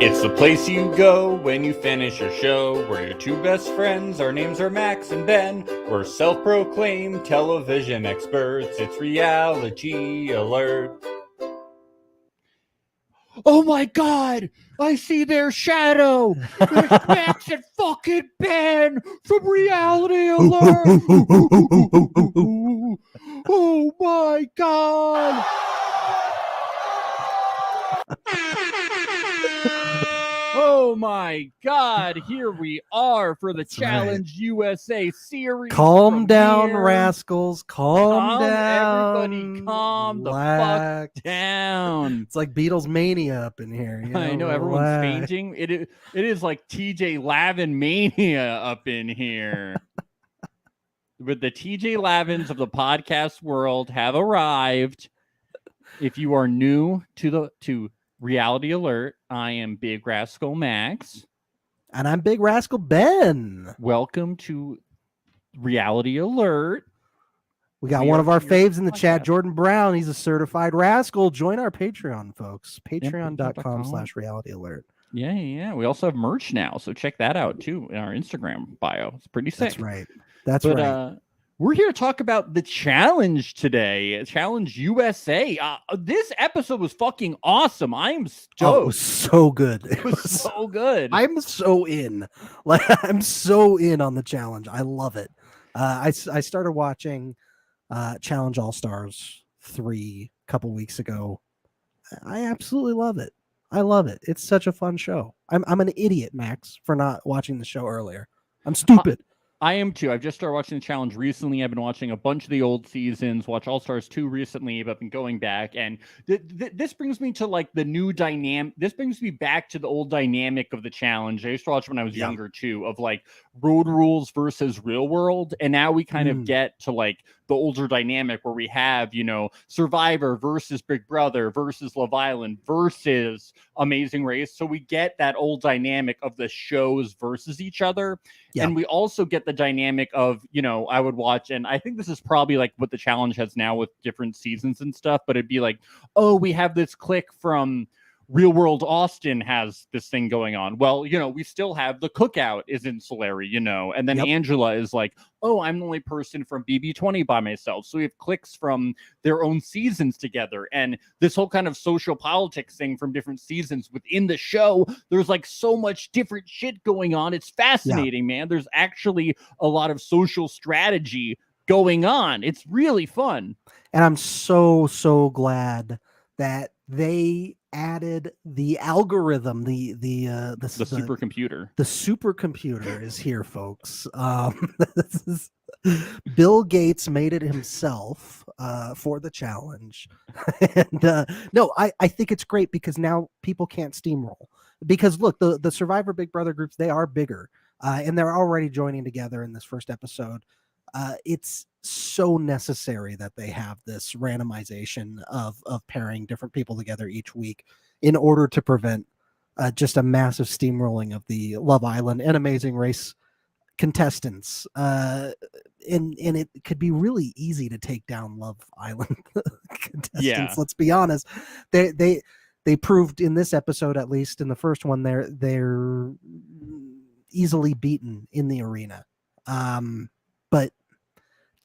It's the place you go when you finish your show. We're your two best friends. Our names are Max and Ben. We're self-proclaimed television experts. It's Reality Alert. Oh my God! I see their shadow! It's Max and fucking Ben from Reality Alert! Oh my God! Oh my God, here we are for the Challenge USA series. Calm down, rascals. Calm down. Everybody calm the fuck down. It's like Beatles mania up in here. I know, everyone's fainting. It is like TJ Lavin mania up in here. But the TJ Lavins of the podcast world have arrived. If you are new to Reality Alert, I am Big Rascal Max. And I'm Big Rascal Ben. Welcome to Reality Alert. We got one of our faves in the chat, Jordan Brown. He's a certified rascal. Join our Patreon, folks. Patreon.com/Reality Alert. Yeah. We also have merch now, so check that out too in our Instagram bio. It's pretty sick. That's right. We're here to talk about the challenge today, Challenge USA. This episode was fucking awesome. I am stoked. Oh, it was so good. It was so good. I'm so in. Like, I'm so in on the challenge. I love it. I started watching Challenge All-Stars 3 a couple weeks ago. I absolutely love it. I love it. It's such a fun show. I'm an idiot, Max, for not watching the show earlier. I'm stupid. I am too. I've just started watching the challenge recently. I've been watching a bunch of the old seasons, watch All-Stars 2 recently, but I've been going back. And this brings me to like the new dynamic. This brings me back to the old dynamic of the challenge. I used to watch when I was younger too, of like road rules versus real world. And now we kind of get to like the older dynamic where we have, Survivor versus Big Brother versus Love Island versus Amazing Race. So we get that old dynamic of the shows versus each other. Yeah. And we also get the dynamic of, I would watch, and I think this is probably like what the challenge has now with different seasons and stuff, but it'd be like, oh, we have this click from Real World Austin has this thing going on. Well, we still have the cookout is in Solari, and then Angela is like, oh, I'm the only person from BB20 by myself. So we have clicks from their own seasons together. And this whole kind of social politics thing from different seasons within the show, there's like so much different shit going on. It's fascinating, man. There's actually a lot of social strategy going on. It's really fun. And I'm so glad that they added the algorithm, the supercomputer. The supercomputer is here, folks. Bill Gates made it himself for the challenge. And no, I think it's great because now people can't steamroll. Because look, the Survivor Big Brother groups, they are bigger, and they're already joining together in this first episode. It's so necessary that they have this randomization of pairing different people together each week in order to prevent just a massive steamrolling of the Love Island and Amazing Race contestants. And it could be really easy to take down Love Island contestants. Yeah. Let's be honest. They proved in this episode, at least in the first one, they're easily beaten in the arena. But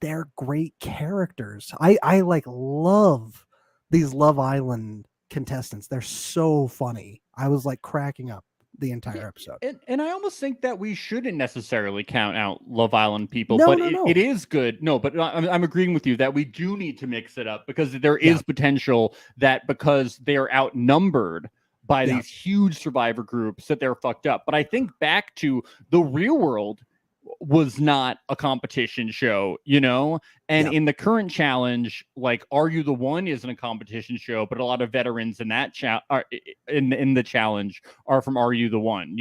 they're great characters. I love these Love Island contestants. They're so funny. I was like cracking up the entire episode. And I almost think that we shouldn't necessarily count out Love Island people, but it is good. No, but I'm agreeing with you that we do need to mix it up because there is potential that because they are outnumbered by these huge Survivor groups that they're fucked up. But I think back to the real world was not a competition show, and in the current challenge, like Are You the One isn't a competition show, but a lot of veterans in that in the challenge are from Are You the One,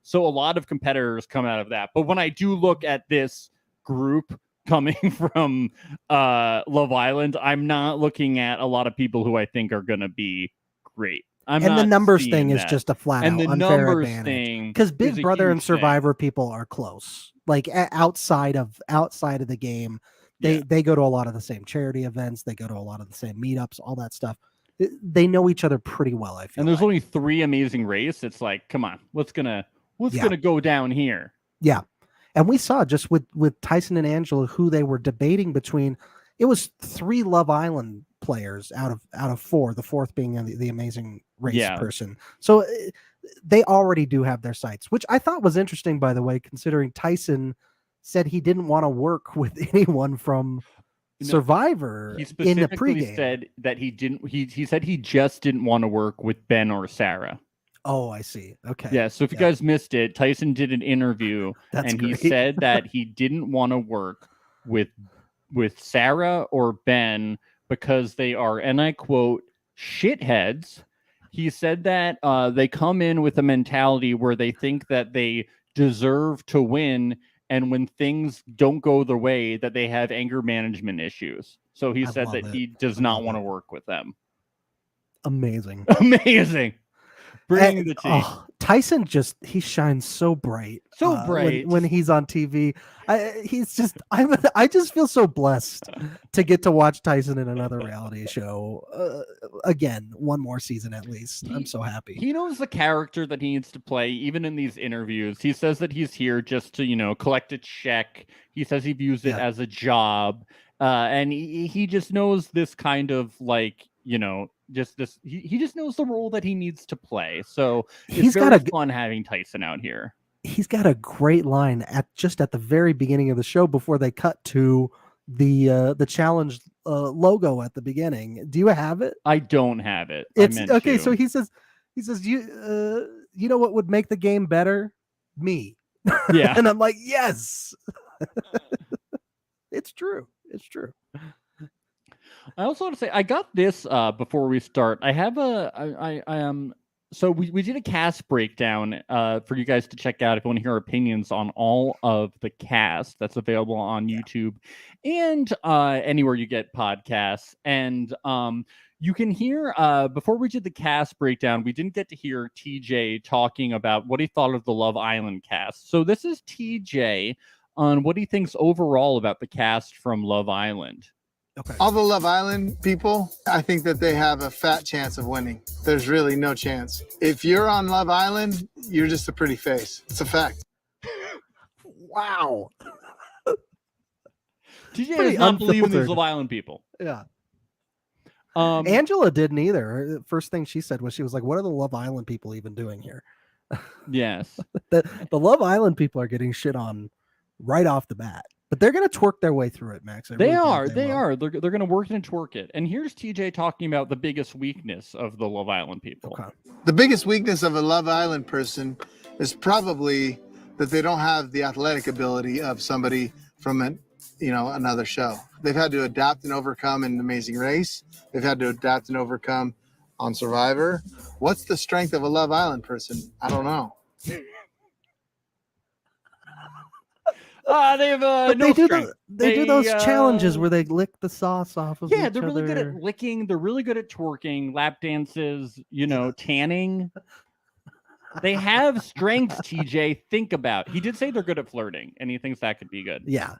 so a lot of competitors come out of that. But when I do look at this group coming from Love Island, I'm not looking at a lot of people who I think are gonna be great. And the numbers thing is just a flat out unfair advantage. Thing because Big Brother and Survivor people are close. Like outside of the game, they go to a lot of the same charity events. They go to a lot of the same meetups, all that stuff. They know each other pretty well, I feel. And there's like. only 3 Amazing Race. It's like, come on, what's gonna go down here? Yeah. And we saw just with Tyson and Angel who they were debating between. It was 3 Love Island players out of 4, the 4th being the Amazing Race person. So they already do have their sights, which I thought was interesting, by the way, considering Tyson said he didn't want to work with anyone from Survivor. He in the specifically pregame. said that he didn't. He said he just didn't want to work with Ben or Sarah. Oh, I see. Okay. Yeah. So if you guys missed it, Tyson did an interview and great. he said that he didn't want to work with Sarah or Ben because they are, and I quote, shitheads. He said that they come in with a mentality where they think that they deserve to win, and when things don't go their way, that they have anger management issues. So he said that he does not want to work with them. Amazing. Amazing. Bringing the tea. Tyson he shines so bright. So bright. When he's on TV. I just feel so blessed to get to watch Tyson in another reality show. Again, one more season at least. I'm so happy. He knows the character that he needs to play, even in these interviews. He says that he's here just to, collect a check. He says he views it as a job. And he just knows this kind of just this. He just knows the role that he needs to play. So it's very fun having Tyson out here. He's got a great line at the very beginning of the show before they cut to the challenge logo at the beginning. Do you have it? I don't have it. It's okay. So he says you know what would make the game better? Me. Yeah. And I'm like, yes. It's true. It's true. I also want to say I got this before we start. I have so we did a cast breakdown for you guys to check out if you want to hear our opinions on all of the cast. That's available on YouTube and anywhere you get podcasts. And you can hear before we did the cast breakdown, we didn't get to hear TJ talking about what he thought of the Love Island cast. So this is TJ on what he thinks overall about the cast from Love Island. Okay. All the Love Island people, I think that they have a fat chance of winning. There's really no chance. If you're on Love Island, you're just a pretty face. It's a fact. Wow. TJ does not believe in these Love Island people. Yeah. Angela didn't either. First thing she said was, she was like, what are the Love Island people even doing here? Yes. The Love Island people are getting shit on right off the bat. But they're going to twerk their way through it, Max. They are. They're going to work and twerk it. And here's TJ talking about the biggest weakness of the Love Island people. Okay. The biggest weakness of a Love Island person is probably that they don't have the athletic ability of somebody from another show. They've had to adapt and overcome in Amazing Race. They've had to adapt and overcome on Survivor. What's the strength of a Love Island person? I don't know. They have no strength. They do those challenges where they lick the sauce off of each other. They're really good at licking. They're really good at twerking, lap dances, tanning. They have strengths, TJ. Think about. He did say they're good at flirting, and he thinks that could be good. Yeah.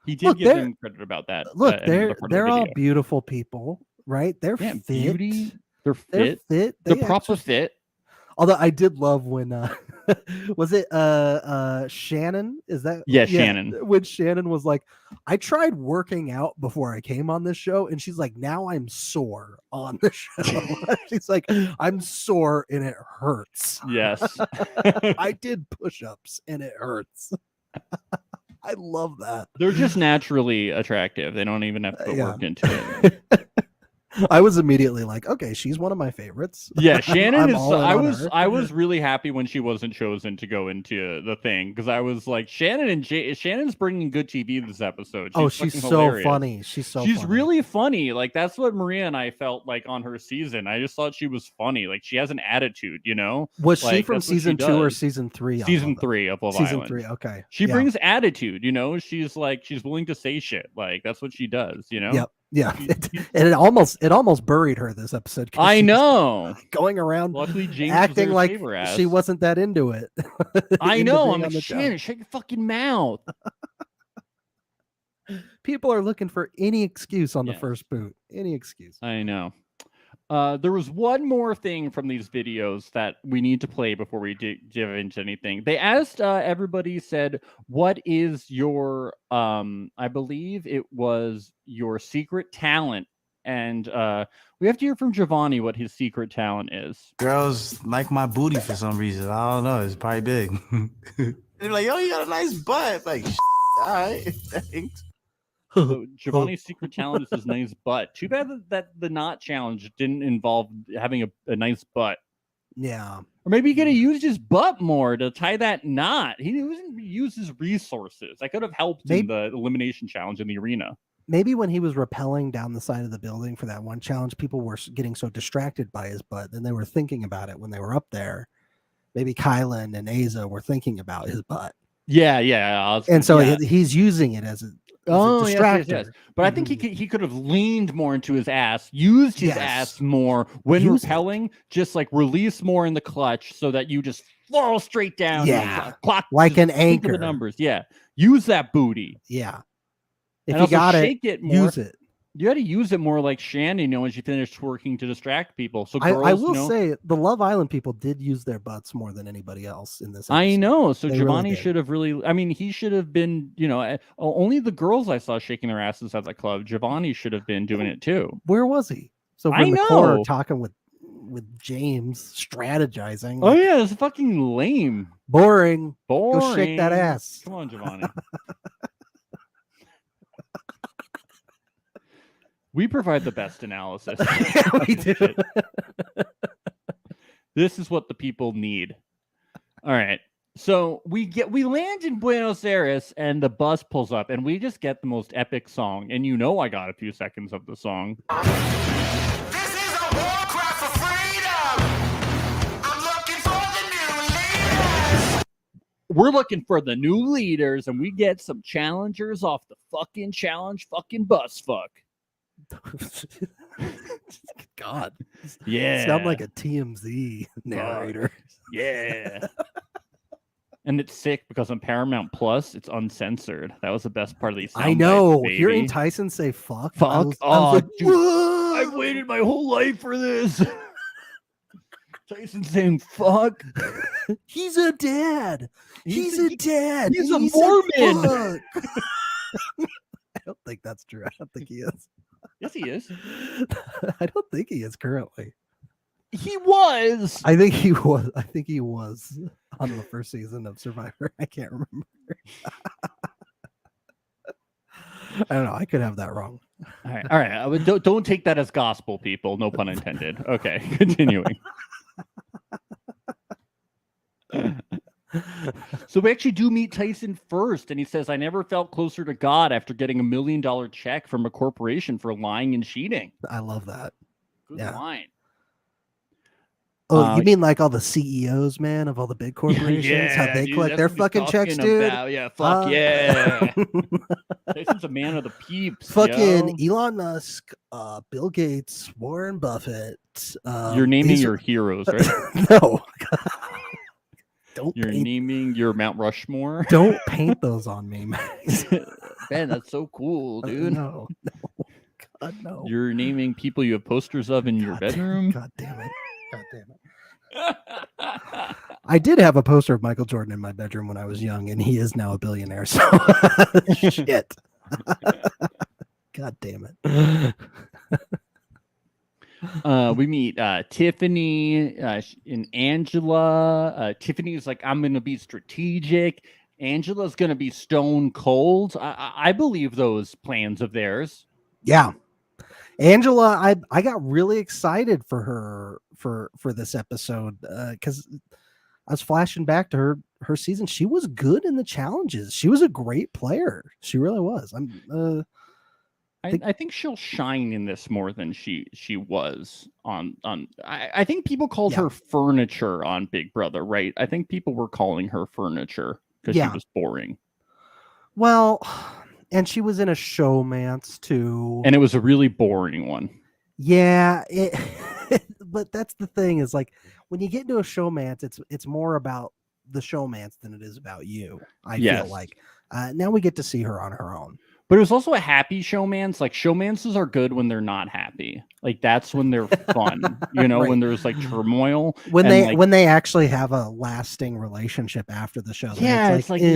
He did give them credit about that. Look, they're all beautiful people, right? They're fit. Beauty. They're fit. They're proper fit. Although I did love when was it Shannon? Is that Shannon? When Shannon was like, I tried working out before I came on this show, and she's like, now I'm sore on the show. She's like, I'm sore and it hurts. Yes. I did push-ups and it hurts. I love that. They're just naturally attractive. They don't even have to put work into it. I was immediately like, okay, she's one of my favorites. Yeah, Shannon is. I was really happy when she wasn't chosen to go into the thing, because I was like, Shannon's bringing good TV this episode. She's so hilarious. Funny. She's really funny. Like, that's what Maria and I felt like on her season. I just thought she was funny. Like, she has an attitude, Was she from season 2 or season 3? Season 3 of Love Island. Season 3. Okay. She brings attitude. She's willing to say shit. Like, that's what she does. Yep. Yeah, and it almost buried her this episode. I know, going around luckily James acting like she wasn't that into it. I know. I'm like, Shannon, shut your fucking mouth. People are looking for any excuse on the first boot. Any excuse. I know. There was one more thing from these videos that we need to play before we dive into anything. They asked everybody said, "What is your I believe it was your secret talent?" And we have to hear from Giovanni what his secret talent is. Girls like my booty for some reason. I don't know. It's probably big. They're like, "Yo, you got a nice butt." Like, all right, thanks. So Giovanni's secret talent is his nice butt. Too bad that the knot challenge didn't involve having a nice butt. Yeah. Or maybe he could have used his butt more to tie that knot. He didn't use his resources. I could have helped in the elimination challenge in the arena. Maybe when he was rappelling down the side of the building for that one challenge, people were getting so distracted by his butt, and they were thinking about it when they were up there. Maybe Kylan and Aza were thinking about his butt. Yeah. And so he's using it as a distractor. Yes. But I think he could have leaned more into his ass, used his ass more when rappelling, just like release more in the clutch so that you just fall straight down. Yeah. Clock like an anchor. The numbers. Yeah. Use that booty. Yeah. If and you got it more. Use it. You got to use it more like Shannon, when she finished twerking to distract people. So girls, I will say the Love Island people did use their butts more than anybody else in this episode. I know. So they Giovanni really should have he should have been, only the girls I saw shaking their asses at the club. Giovanni should have been doing it too. Where was he? So we're in the corner talking with James, strategizing. Oh yeah, it's fucking lame. Boring. Go shake that ass. Come on, Giovanni. We provide the best analysis. We do. This is what the people need. All right. So we land in Buenos Aires and the bus pulls up and we just get the most epic song. And I got a few seconds of the song. This is a war cry for freedom. I'm looking for the new leaders. We're looking for the new leaders and we get some challengers off the fucking challenge fucking bus fuck. God. Yeah. Sound like a TMZ narrator. Yeah. And it's sick because on Paramount Plus, it's uncensored. That was the best part of these. I know. Bites, Hearing Tyson say fuck. Fuck. I was like, dude, I've waited my whole life for this. Tyson saying fuck. He's a dad. He's a dad. He's a Mormon. I don't think that's true. I don't think he is. Yes, he is. I don't think he is currently. He was. I think he was. I think he was on the first season of Survivor. I can't remember. I don't know. I could have that wrong. All right. Don't take that as gospel, people. No pun intended. Okay, continuing. So we actually do meet Tyson first, and he says, "I never felt closer to God after getting $1 million check from a corporation for lying and cheating." I love that. Good line. Oh, you mean like all the CEOs, man, of all the big corporations? How they collect their fucking checks, dude? Yeah, fuck yeah. Tyson's a man of the peeps. Fucking Elon Musk, Bill Gates, Warren Buffett. You're naming your heroes, right? No. You're naming your Mount Rushmore. Don't paint those on me, Max. Ben, that's so cool, dude. No. God, no. You're naming people you have posters of in your bedroom. God damn it. I did have a poster of Michael Jordan in my bedroom when I was young, and he is now a billionaire. So shit. God damn it. We meet Tiffany and Angela. Tiffany's like, I'm gonna be strategic. Angela's gonna be stone cold. I believe those plans of theirs. Yeah. Angela, I got really excited for her for this episode because I was flashing back to her season. She was good in the challenges. She was a great player. She really was. I think she'll shine in this more than she was on. I think people called her furniture on Big Brother, right? I think people were calling her furniture because she was boring. Well, and she was in a showmance too, and it was a really boring one. Yeah, but that's the thing is like when you get into a showmance, it's more about the showmance than it is about you. I feel like now we get to see her on her own. But it was also a happy showmance. Like showmances are good when they're not happy. Like that's when they're fun. You know, Right. when there's like turmoil. When and, they actually have a lasting relationship after the show. Yeah, then it's like, "Eh,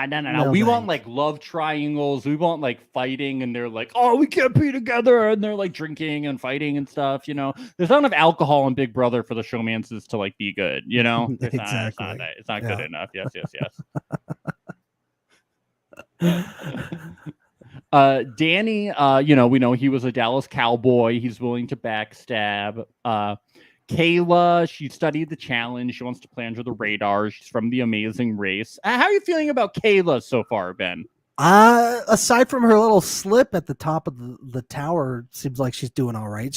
no. We want thanks." like love triangles. We want like fighting, and they're like, oh, we can't be together, and they're like drinking and fighting and stuff. You know, there's not enough alcohol in Big Brother for the showmances to like be good. You know, Exactly. It's not good Yeah. enough. Yes. Danny, you know, we know he was a Dallas Cowboy. He's willing to backstab. Kayla, she studied the challenge. She wants to play under the radar. She's from The Amazing Race. How are you feeling about Kayla so far, Ben? Aside from her little slip at the top of the tower, seems like she's doing all right.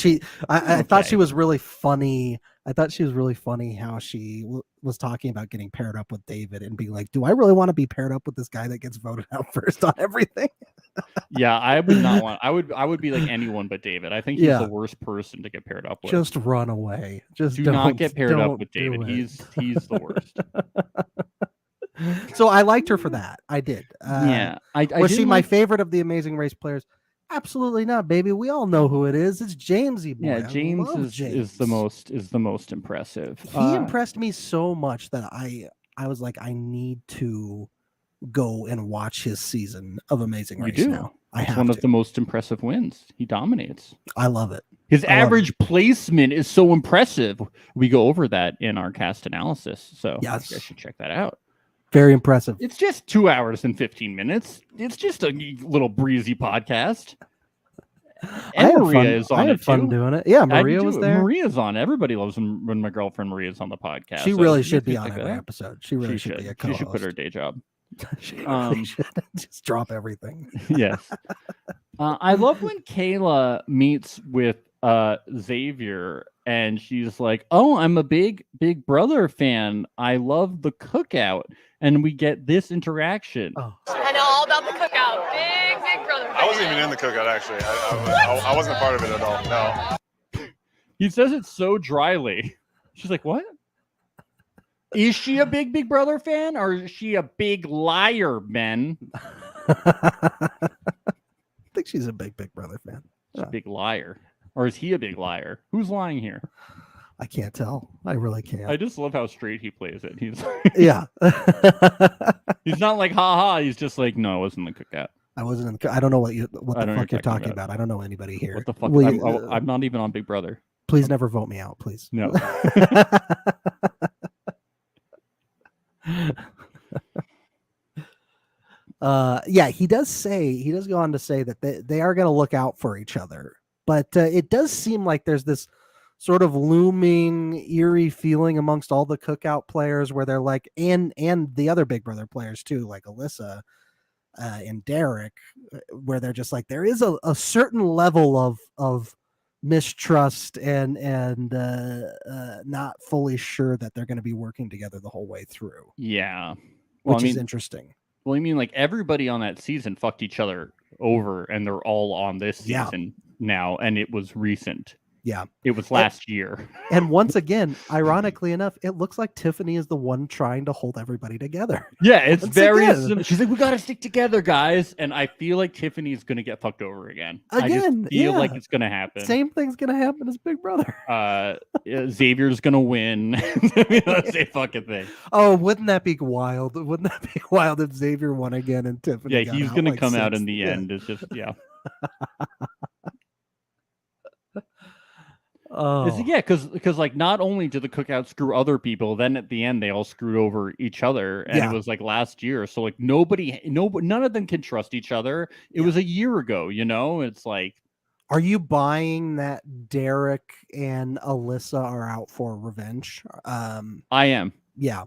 I thought she was really funny. I thought she was really funny how she was talking about getting paired up with David and being like, do I really want to be paired up with this guy that gets voted out first on everything? Yeah, I would not want. I would be like anyone but David. I think he's the worst person to get paired up with. Just run away. Just do not get paired up with David. He's the worst. So I liked her for that. I did. Yeah. Was she my favorite of the Amazing Race players? Absolutely not, baby. We all know who it is. It's Jamesy boy. Yeah, James is the most impressive. He impressed me so much that I was like, I need to go and watch his season of Amazing Race now. It's one of the most impressive wins. He dominates. I love it. His average placement is so impressive. We go over that in our cast analysis. So you guys should check that out. Very impressive. It's just 2 hours and 15 minutes. It's just a little breezy podcast. And Maria is on it. I had fun doing it. Yeah, Maria was there. Maria's on. Everybody loves when my girlfriend Maria's on the podcast. She really should be on every episode. She really should be a co-host. She should quit her day job. She really should just drop everything. Yes. I love when Kayla meets with Xavier and she's like, oh, I'm a big Brother fan. I love the cookout. And we get this interaction. I know all about the cookout. Big Brother fan. I wasn't even in the cookout, actually. I wasn't a part of it at all. No. He says it so dryly. She's like, what? Is she a big Brother fan or is she a big liar, Ben? I think she's a big Brother fan. She's a big liar. Or is he a big liar? Who's lying here? I can't tell. I really can't. I just love how straight he plays it. He's yeah. He's not like ha. He's just like, no, I wasn't in the cookout. I wasn't in the. I don't know what the fuck you're talking about. I don't know anybody here. What the fuck? I'm not even on Big Brother. Please never vote me out, please. No. Yeah, he does go on to say that they are going to look out for each other, but it does seem like there's this sort of looming eerie feeling amongst all the cookout players where they're like, and the other Big Brother players too, like Alyssa and Derek, where they're just like, there is a certain level of mistrust and not fully sure that they're going to be working together the whole way through. Yeah. Well, which is interesting. Well, I mean, like everybody on that season fucked each other over and they're all on this season now. And it was recent. Yeah. It was last year. And once again, ironically enough, it looks like Tiffany is the one trying to hold everybody together. Yeah, it's she's like, we got to stick together, guys. And I feel like Tiffany's going to get fucked over again. I just feel like it's going to happen. Same thing's going to happen as Big Brother. Xavier's going to win. That's a fucking thing. Oh, wouldn't that be wild? Wouldn't that be wild if Xavier won again and Tiffany? Yeah, he's going to come out in the end. It's just, yeah. Oh. Yeah, because like not only did the cookout screw other people, then at the end they all screwed over each other, and it was like last year. So like none of them can trust each other. It was a year ago, you know. It's like, are you buying that Derek and Alyssa are out for revenge? I am. Yeah.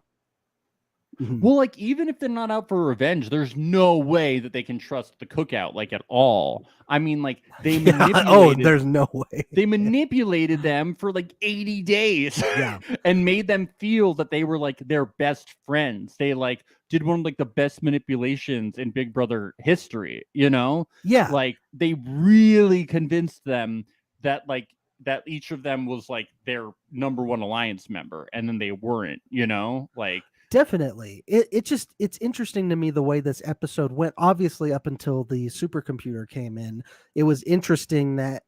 Mm-hmm. Well, like even if they're not out for revenge, there's no way that they can trust the cookout like at all. I mean, like they manipulated. There's no way. They manipulated them for like 80 days, and made them feel that they were like their best friends. They like did one of like the best manipulations in Big Brother history. You know? Yeah. Like they really convinced them that each of them was like their number one alliance member, and then they weren't. You know, like. Definitely. It's interesting to me the way this episode went. Obviously, up until the supercomputer came in, it was interesting that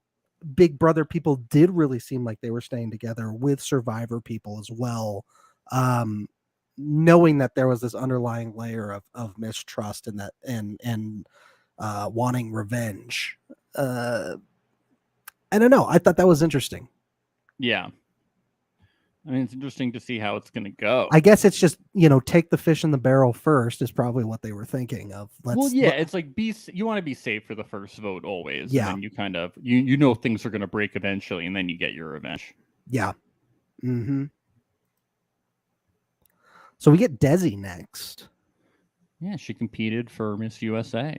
Big Brother people did really seem like they were staying together with Survivor people as well. Knowing that there was this underlying layer of mistrust and that and wanting revenge. I don't know. I thought that was interesting. Yeah. I mean, it's interesting to see how it's going to go. I guess it's just, take the fish in the barrel first is probably what they were thinking of. It's like you want to be safe for the first vote always. Yeah. And then you kind of, you know things are going to break eventually, and then you get your revenge. Yeah. Mm-hmm. So we get Desi next. Yeah, she competed for Miss USA.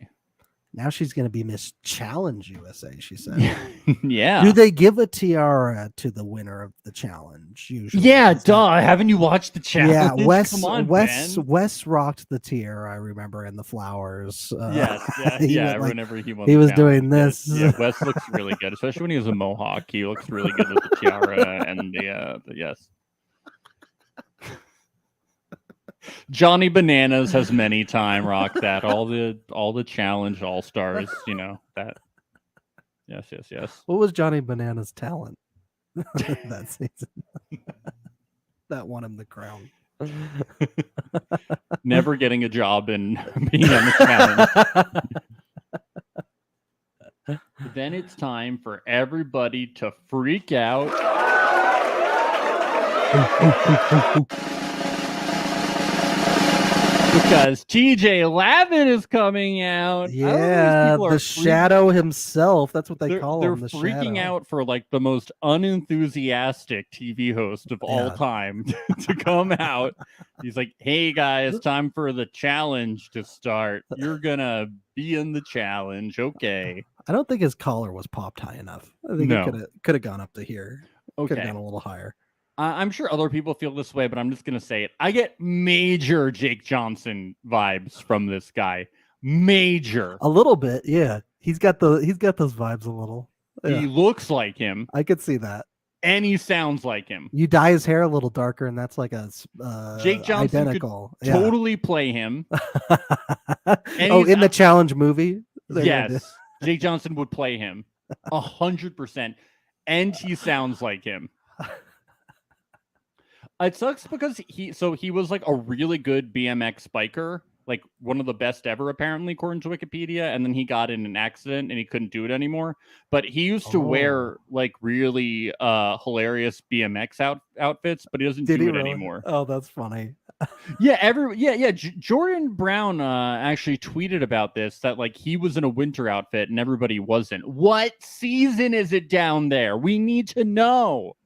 Now she's going to be Miss Challenge USA, she said. Yeah. Do they give a tiara to the winner of the challenge usually? Yeah, haven't you watched the challenge? Yeah, Come on, Ben. Wes rocked the tiara, I remember, and the flowers. Yes, whenever he won he the was challenge, doing this. Yeah, Wes looks really good, especially when he has a mohawk. He looks really good with the tiara and the yes. Johnny Bananas has many time rocked that. All the challenge all stars, that. Yes. What was Johnny Bananas' talent that season? That won him the crown. Never getting a job and being on the challenge. Then it's time for everybody to freak out. Because TJ Lavin is coming out. Yeah, the Shadow himself. That's what they call him. They're freaking out for like the most unenthusiastic TV host of all time to come out. He's like, "Hey guys, time for the challenge to start. You're gonna be in the challenge, okay?" I don't think his collar was popped high enough. I think it could have gone up to here. Okay, could have gone a little higher. I'm sure other people feel this way, but I'm just gonna say it. I get major Jake Johnson vibes from this guy. Major. A little bit, yeah. He's got those vibes a little. Yeah. He looks like him. I could see that. And he sounds like him. You dye his hair a little darker, and that's like a Jake Johnson identical. Could totally play him. In the challenge movie? Yes. Jake Johnson would play him 100%. And he sounds like him. It sucks because he was like a really good BMX biker, like one of the best ever, apparently, according to Wikipedia. And then he got in an accident and he couldn't do it anymore. But he used to wear like really hilarious BMX outfits, but he doesn't do it anymore. Oh, that's funny. Jordan Brown actually tweeted about this, that like he was in a winter outfit and everybody wasn't. What season is it down there? We need to know.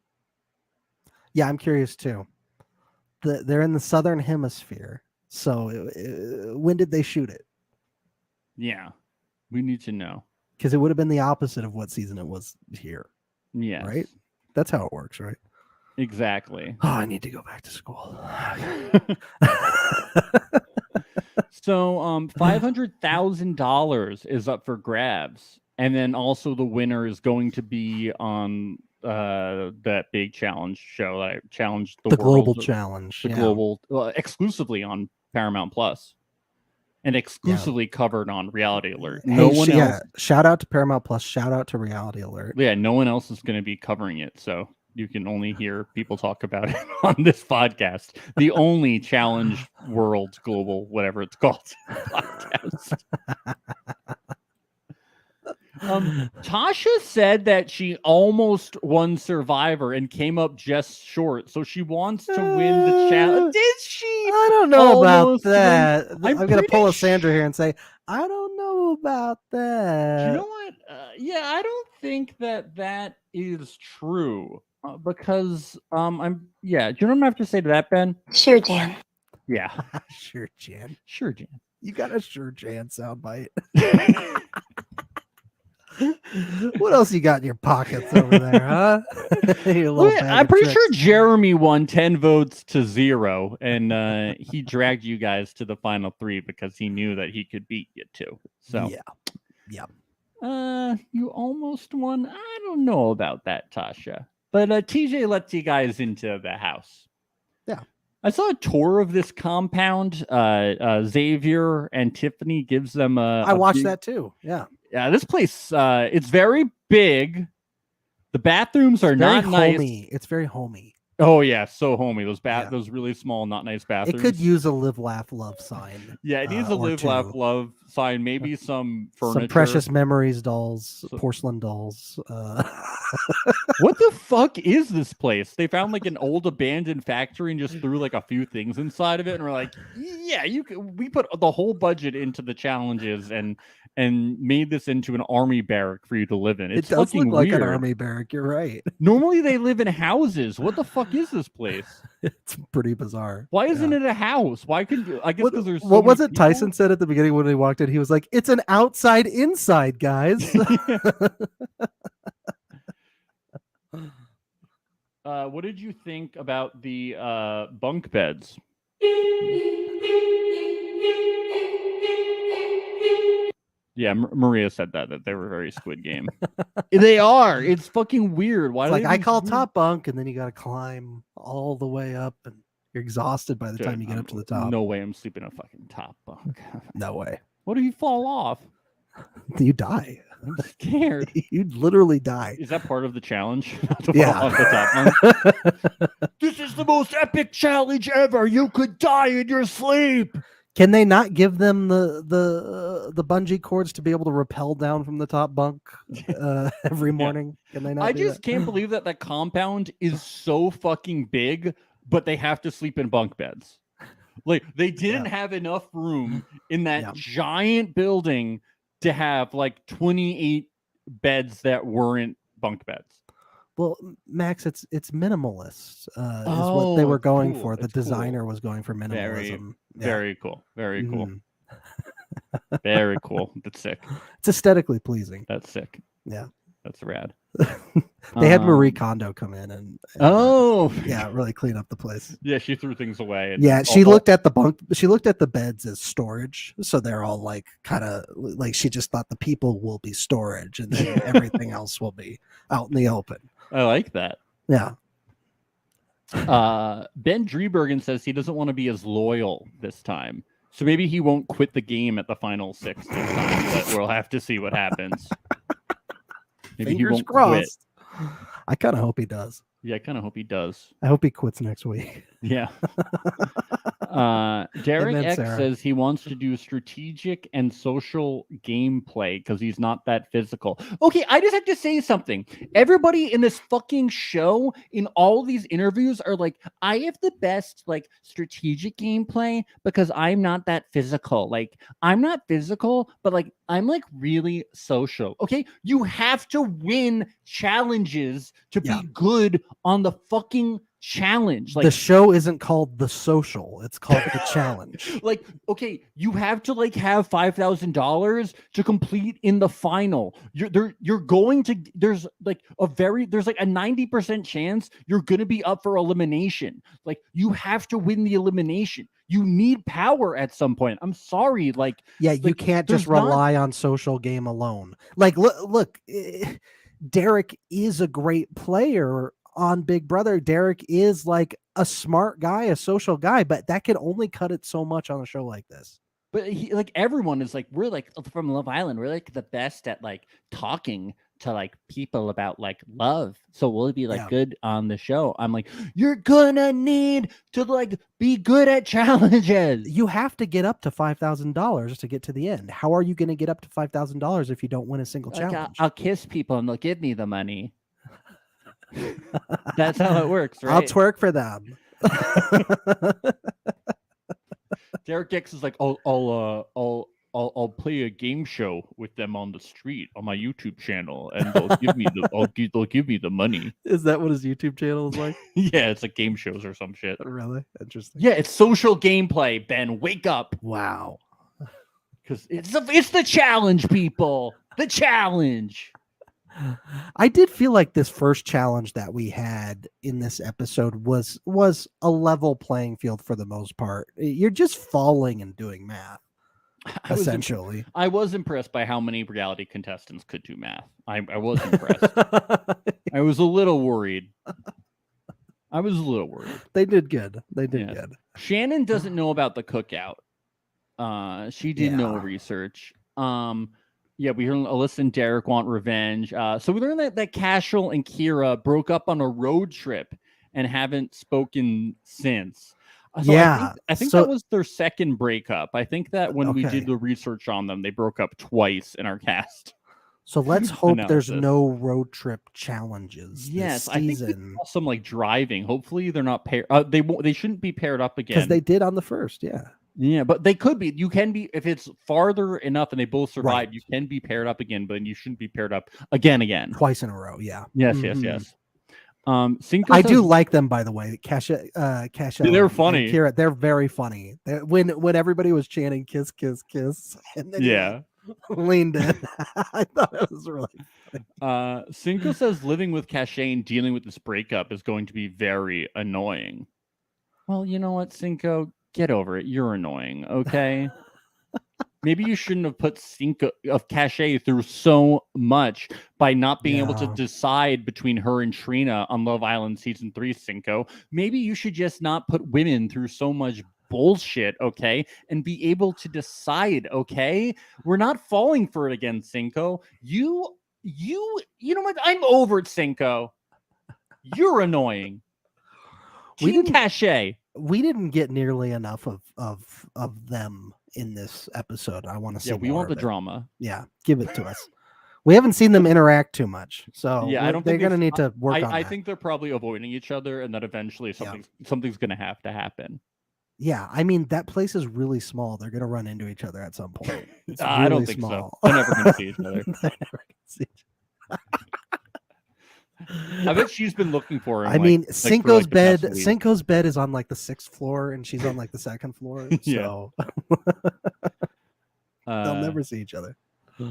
Yeah, I'm curious too. They're in the southern hemisphere, so when did they shoot it? Yeah, we need to know, because it would have been the opposite of what season it was here. Yeah, right. That's how it works, right? Exactly. Oh, I need to go back to school. So, $500,000 is up for grabs, and then also the winner is going to be on that big challenge show that I challenged the world, global challenge, global exclusively on Paramount Plus, and exclusively covered on Reality Alert. No one else. Shout out to Paramount Plus. Shout out to Reality Alert. Yeah, no one else is going to be covering it, so you can only hear people talk about it on this podcast. The only Challenge World Global, whatever it's called, podcast. Tasha said that she almost won Survivor and came up just short, so she wants to win the challenge. Did she? I don't know about that. I'm going to pull a Sandra here and say, I don't know about that. You know what? I don't think that is true because do you know what I have to say to that, Ben? Sure, Jan. Yeah. Sure, Jan. Sure, Jan. You got a Sure, Jan soundbite. What else you got in your pockets over there, huh? I'm pretty sure Jeremy won 10 votes to 0, and he dragged you guys to the final 3 because he knew that he could beat you too. So yeah. You almost won. I don't know about that, Tasha, but TJ lets you guys into the house. Yeah. I saw a tour of this compound. Xavier and Tiffany gives them a. I watched big- that too. Yeah. Yeah, this place. It's very big. The bathrooms are Very not nice. homey. It's very homey. Oh yeah, so homey. Yeah. Those really small, not nice bathrooms. It could use a live, laugh, love sign. Yeah, it needs a or live, laugh, two. love sign. Maybe some furniture. Some precious memories dolls, So- porcelain dolls. What the fuck is this place? They found like an old abandoned factory and just threw like a few things inside of it, and we're like, yeah, we put the whole budget into the challenges and made this into an army barrack for you to live in. It It's does fucking look like weird. an army barrack. You're right. Normally they live in houses. What the fuck is this place? It's pretty bizarre. Why isn't Yeah. it a house? Why couldn't you? I guess because there's so What was many it Tyson people? said at the beginning when he walked in? He was like, "It's an outside inside, guys." What did you think about the bunk beds? Yeah, Maria said that they were very Squid Game. They are. It's fucking weird. Why? It's do like they I have these call weird- top bunk, and then you got to climb all the way up, and you're exhausted by the time you get up to the top. No way, I'm sleeping in a fucking top bunk. No way. What if you fall off? You die. I'm scared. You'd literally die. Is that part of the challenge? To fall Yeah. off the top bunk? This is the most epic challenge ever. You could die in your sleep. Can they not give them the bungee cords to be able to rappel down from the top bunk every morning? Can they not? I do just that? can't believe that compound is so fucking big, but they have to sleep in bunk beds. Like they didn't have enough room in that Yeah. giant building to have like 28 beds that weren't bunk beds. Well, Max, it's minimalist. Is what they Oh, were it's going cool. for. The It's cool. designer was going for minimalism. Yeah. Very cool. Very cool. Mhm. Very cool. That's sick. It's aesthetically pleasing. That's sick. Yeah. That's rad. They had Marie Um, Kondo come in and Oh, yeah, really clean up the place. yeah. She threw things away. And Yeah, she all- looked at the bunk. She looked at the beds as storage, so they're all like kind of like she just thought the people will be storage, and then everything else will be out in the open. I like that. Yeah, Ben Drebergen says he doesn't want to be as loyal this time, so maybe he won't quit the game at the final 6 this time. But we'll have to see what happens. Maybe he fingers won't quit. crossed. I kind of hope he does. Yeah, I kind of hope he does. I hope he quits next week. Yeah. Derek then X Sarah. says he wants to do strategic and social gameplay because he's not that physical. Okay, I just have to say something. Everybody in this fucking show, in all these interviews, are like, I have the best like strategic gameplay because I'm not that physical. Like, I'm not physical, but like I'm like really social. Okay, you have to win challenges to Yeah. be good on the fucking challenge. Like The show isn't called The Social; it's called The Challenge. like okay, you have to like have $5,000 to complete in the final. You're going to there's like a 90% chance you're gonna be up for elimination. Like you have to win the elimination. You need power at some point. I'm sorry, like Yeah, you Like, can't just there's not- rely on social game alone. Like, look, Derek is a great player on Big Brother. Derek is like a smart guy, a social guy, but that can only cut it so much on a show like this. but he, like everyone is like we're like from Love Island, we're like the best at like talking to like people about like love, so we'll be like Yeah. good on the show. I'm like, you're gonna need to like be good at challenges. You have to get up to $5,000 to get to the end. How are you going to get up to $5,000 if you don't win a single Like, challenge? I'll kiss people and they'll give me the money. That's how it works, right? I'll twerk for them. Derek X is like, I'll play a game show with them on the street on my YouTube channel, and they'll give me they'll give me the money. Is that what his YouTube channel is like? Yeah, it's like game shows or some shit. Really interesting. Yeah, it's social gameplay. Ben, wake up, Wow. because it's the challenge, people. The challenge. I did feel like this first challenge that we had in this episode was a level playing field for the most part. You're just falling and doing math, essentially. I was impressed by how many reality contestants could do math. I was impressed. I was a little worried. I was a little worried. They did good. They did Yeah. good. Shannon doesn't know about the cookout. She did no Yeah. research. Yeah, we heard Alyssa and Derek want revenge. So we learned that Cashel and Keira broke up on a road trip and haven't spoken since. So Yeah, I think so- that was their second breakup. I think that when we Okay. did the research on them, they broke up twice in our cast. So let's hope there's Analysis. no road trip challenges Yes, this I think they season saw some like driving. Hopefully, they're not paired. They shouldn't be paired up again. because they did on the first. Yeah. Yeah, but they could be. You can be if it's farther enough and they both survive. Right. You can be paired up again, but you shouldn't be paired up again. Twice in a row. Yeah. Yes, Mhm. yes. Cinco I says, do like them, by the way. Cashel they're and funny. Keira, they're very funny. When everybody was chanting "kiss, kiss, kiss," and then he, Yeah. like, leaned in. I thought it was really funny. Cinco says living with Cashel and dealing with this breakup is going to be very annoying. Well, you know what, Cinco, get over it. You're annoying. Okay. Maybe you shouldn't have put Cinco of Cashel through so much by not being able to Yeah. decide between her and Trina on Love Island season 3, Cinco. Maybe you should just not put women through so much bullshit, okay? And be able to decide, okay? We're not falling for it again, Cinco. You know what? I'm over it, Cinco. You're annoying. We Team didn't- Cashel. We didn't get nearly enough of them in this episode. I want to see. Yeah, we more want the of it. drama. Yeah, give it to us. We haven't seen them interact too much, so Yeah, I don't they're think gonna they've- need to work on I that. think they're probably avoiding each other, and that eventually something's going to have to happen. Yeah, I mean that place is really small. They're gonna run into each other at some point. It's I don't really think small. so. They're never going to see each other. They're never gonna see each I bet she's been looking for him. I mean, for, Cinco's like, the past bed. week. Cinco's bed is on like the 6th floor, and she's on like the 2nd floor. Yeah. So they'll Uh, never see each other.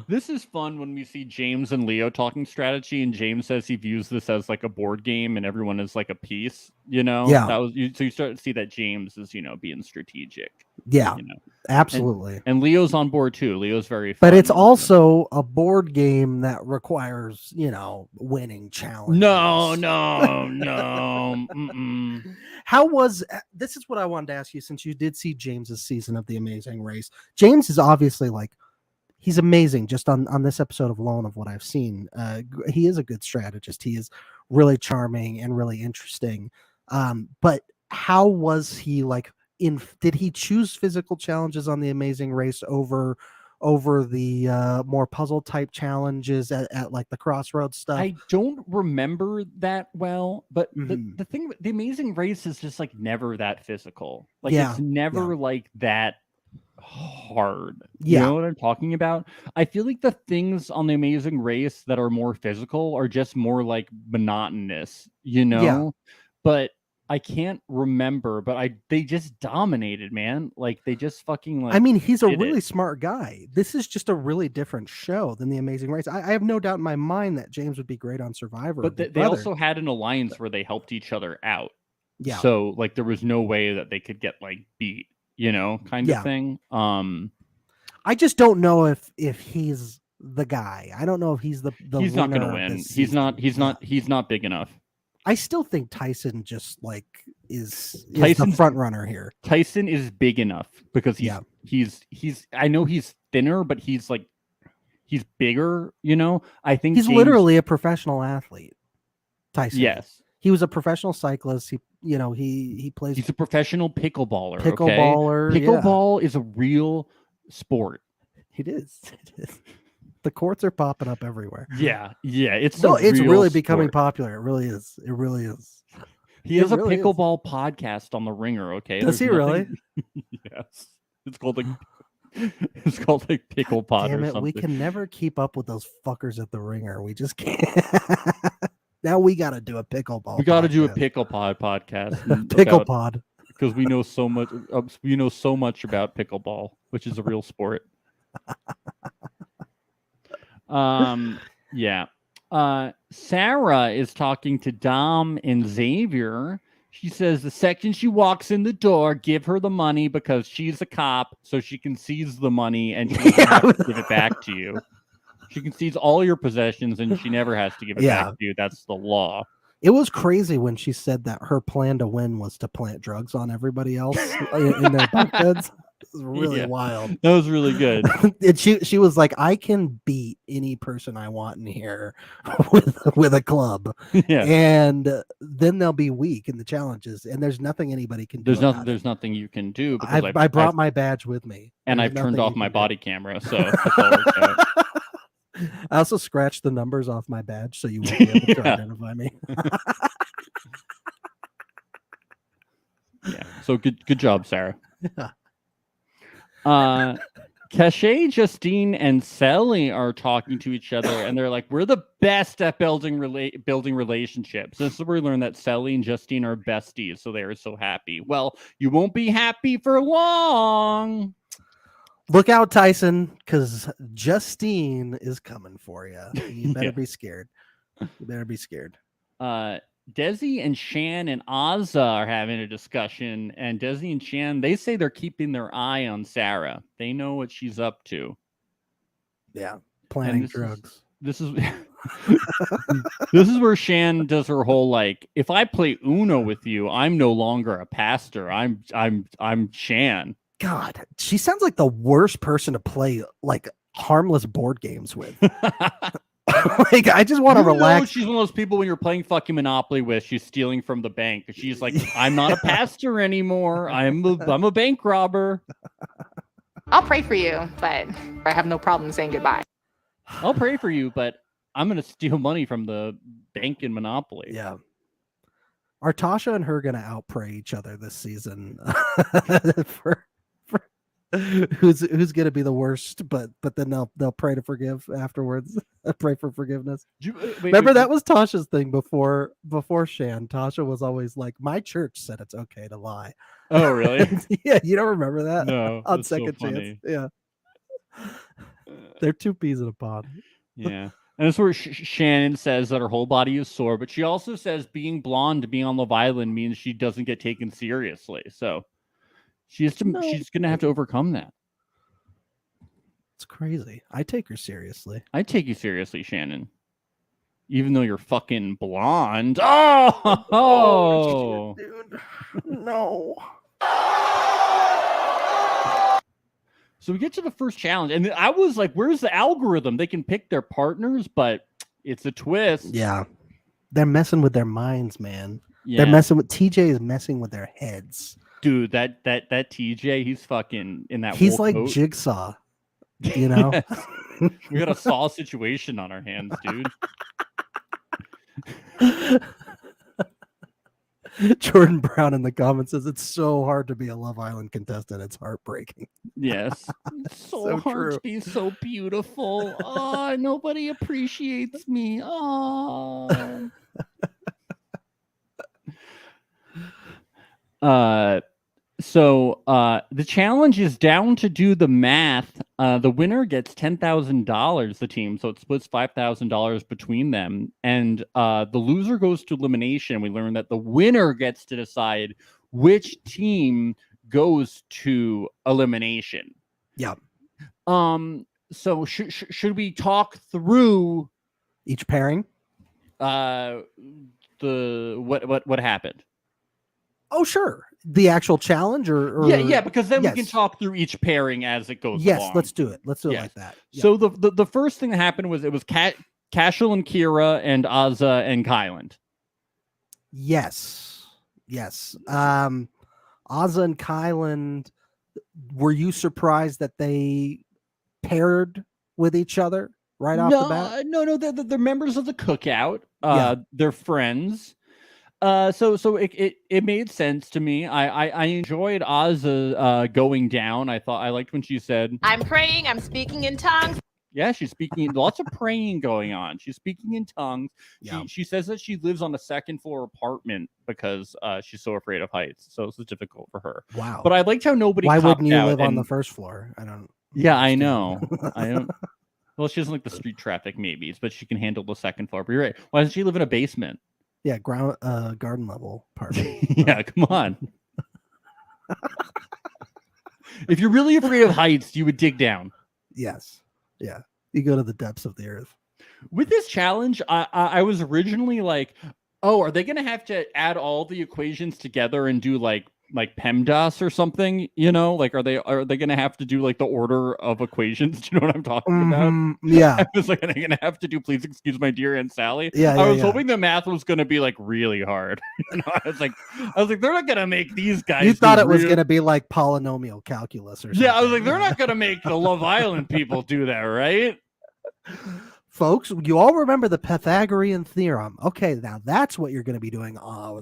This is fun when we see James and Leo talking strategy, and James says he views this as like a board game, and everyone is like a piece. You know, Yeah. That was so you start to see that James is being strategic. Yeah, You know, absolutely. and Leo's on board too. Leo's very. But fun. it's also a board game that requires, winning challenges. no. Mm-mm. How was this? Is what I wanted to ask you, since you did see James's season of The Amazing Race. James is obviously he's amazing just on this episode alone of what I've seen. He is a good strategist. He is really charming and really interesting. But how was he did he choose physical challenges on The Amazing Race over the more puzzle type challenges at like the Crossroads stuff? I don't remember that well, but Mhm. the thing, the Amazing Race is just never that physical. Yeah, It's never that hard. Yeah. You know what I'm talking about? I feel like the things on the Amazing Race that are more physical are just more monotonous, But I can't remember, but they just dominated, man. They just fucking I mean, he's a did really it. smart guy. This is just a really different show than The Amazing Race. I have no doubt in my mind that James would be great on Survivor. or But Big they Brother. also had an alliance where they helped each other out. Yeah. So there was no way that they could get beat, kind Yeah. of thing. I just don't know if he's the guy. I don't know if he's the He's not going to winner of win. this He's not. season. He's not big enough. I still think Tyson just is the Tyson's- front runner here. Tyson is big enough because he's. I know he's thinner, but he's bigger. I think He's James- literally a professional athlete. Tyson. yes. He was a professional cyclist. He plays He's a professional pickleballer. pickleballer. Okay? Yeah. Pickleball is a real sport. It is. It is. The courts are popping up everywhere. Yeah, it's No, a it's real really becoming sport. popular. It really is. It really is. He It has a really is. pickleball podcast on the Ringer. Okay, Does There's he really? Yes, it's called Pickle Pod Damn or it, something. we can never keep up with those fuckers at the Ringer. We just can't. Now we got to do a pickleball. We got to do a podcast. Pickle Pod podcast. Pickle pod. because we know so much. We know so much about pickleball, which is a real sport. Yeah. Sarah is talking to Dom and Xavier. She says the second she walks in the door, give her the money because she's a cop, so she can seize the money and she doesn't have to give it back to you. She can seize all your possessions and she never has to give it back to you. That's the law. It was crazy when she said that her plan to win was to plant drugs on everybody else in their bunk beds. It was really Yeah. wild. That was really good. And she was like, I can beat any person I want in here with a club. Yeah. And then they'll be weak in the challenges, and there's nothing anybody can do. There's nothing you can do because I brought my badge with me. and There's I've turned nothing off you my can do. body camera, so it's all worked out. I also scratched the numbers off my badge so you won't be able to Yeah. identify me. Yeah. So good job, Sarah. Yeah. Cashel, Justine, and Sally are talking to each other, and they're like, "We're the best at building relationships." This is where we learn that Sally and Justine are besties, so they are so happy. Well, you won't be happy for long. Look out, Tyson, because Justine is coming for you. You better Yeah. be scared. You better be scared. Desi and Shan and Ozza are having a discussion, and Desi and Shan, they say they're keeping their eye on Sarah. They know what she's up to. Yeah, planning this is- drugs. This is this is where Shan does her whole like, if I play Uno with you, I'm no longer a pastor. I'm Shan. God, she sounds like the worst person to play like harmless board games with. Like, I just want to You know relax. she's one of those people when you're playing fucking Monopoly with, she's stealing from the bank. She's like, I'm not a pastor anymore. I'm a bank robber. I'll pray for you, but I have no problem saying goodbye. I'll pray for you, but I'm gonna steal money from the bank in Monopoly. Yeah. Are Tasha and her gonna outpray each other this season? for who's gonna be the worst? But then they'll pray to forgive afterwards. Pray for forgiveness. Remember that was Tasha's thing before Shan. Tasha was always like, "My church said it's okay to lie." Oh, really? Yeah, you don't remember that? No. On that's so second chance. funny. Yeah. They're two peas in a pod. Yeah. And that's where Shannon says that her whole body is sore, but she also says being blonde, being on Love Island means she doesn't get taken seriously. So she's going to have to overcome that. It's crazy. I take her seriously. I take you seriously, Shannon. Even though you're fucking blonde. Oh, shit, dude. No. So we get to the first challenge, and I was like, where's the algorithm? They can pick their partners, but it's a twist. Yeah. They're messing with their minds, man. Yeah. They're messing with TJ is messing with their heads. Dude, that TJ, he's fucking in that He's wool like coat. Jigsaw, you know? Yes. We got a Saw situation on our hands, dude. Jordan Brown in the comments says it's so hard to be a Love Island contestant. It's heartbreaking. Yes. It's so So hard true. to be so beautiful. Oh, nobody appreciates me. Oh. So the challenge is down to do the math. The winner gets $10,000, the team, so it splits $5,000 between them. And the loser goes to elimination. We learn that the winner gets to decide which team goes to elimination. Yeah. So should we talk through Each pairing? the what happened? Oh, sure. The actual challenge or Yeah, because then we can yes. talk through each pairing as it goes Yes, along. let's do it. Let's do it Yes. like that. Yeah. So the first thing that happened was it was Cashel and Keira and Ozza and Kyland. Yes. Ozza and Kyland, were you surprised that they paired with each other right off the bat? No, they're members of the cookout. Yeah. They're friends. So it made sense to me. I enjoyed Ozza going down. I liked when she said, I'm praying, I'm speaking in tongues. yeah, she's speaking, lots of praying going on. She's speaking in tongues. Yeah. She says that she lives on a second floor apartment because she's so afraid of heights. So it's difficult for her. Wow. But I liked how nobody Why copped wouldn't you out live on and- the first floor? I don't. Yeah, I understand. know. I don't. Well, she doesn't like the street traffic, maybe, but she can handle the second floor. But you're right. Why doesn't she live in a basement? Yeah, garden level apartment. Yeah, come on. If you're really afraid of heights, you would dig down. Yes. Yeah. You go to the depths of the earth. With this challenge, I was originally like, Oh, are they gonna have to add all the equations together and do like PEMDAS or something? You know, like are they gonna have to do like the order of equations? Do you know what I'm talking about? Yeah. I was like, are they gonna have to do please excuse my dear Aunt Sally? Yeah, I was yeah. hoping the math was gonna be like really hard. You know, I was like, they're not gonna make these guys. You thought do it was real- going to be like polynomial calculus or something. Yeah, I was like, they're not gonna make the Love Island people do that, right? Folks, you all remember the Pythagorean theorem. Okay, now that's what you're going to be doing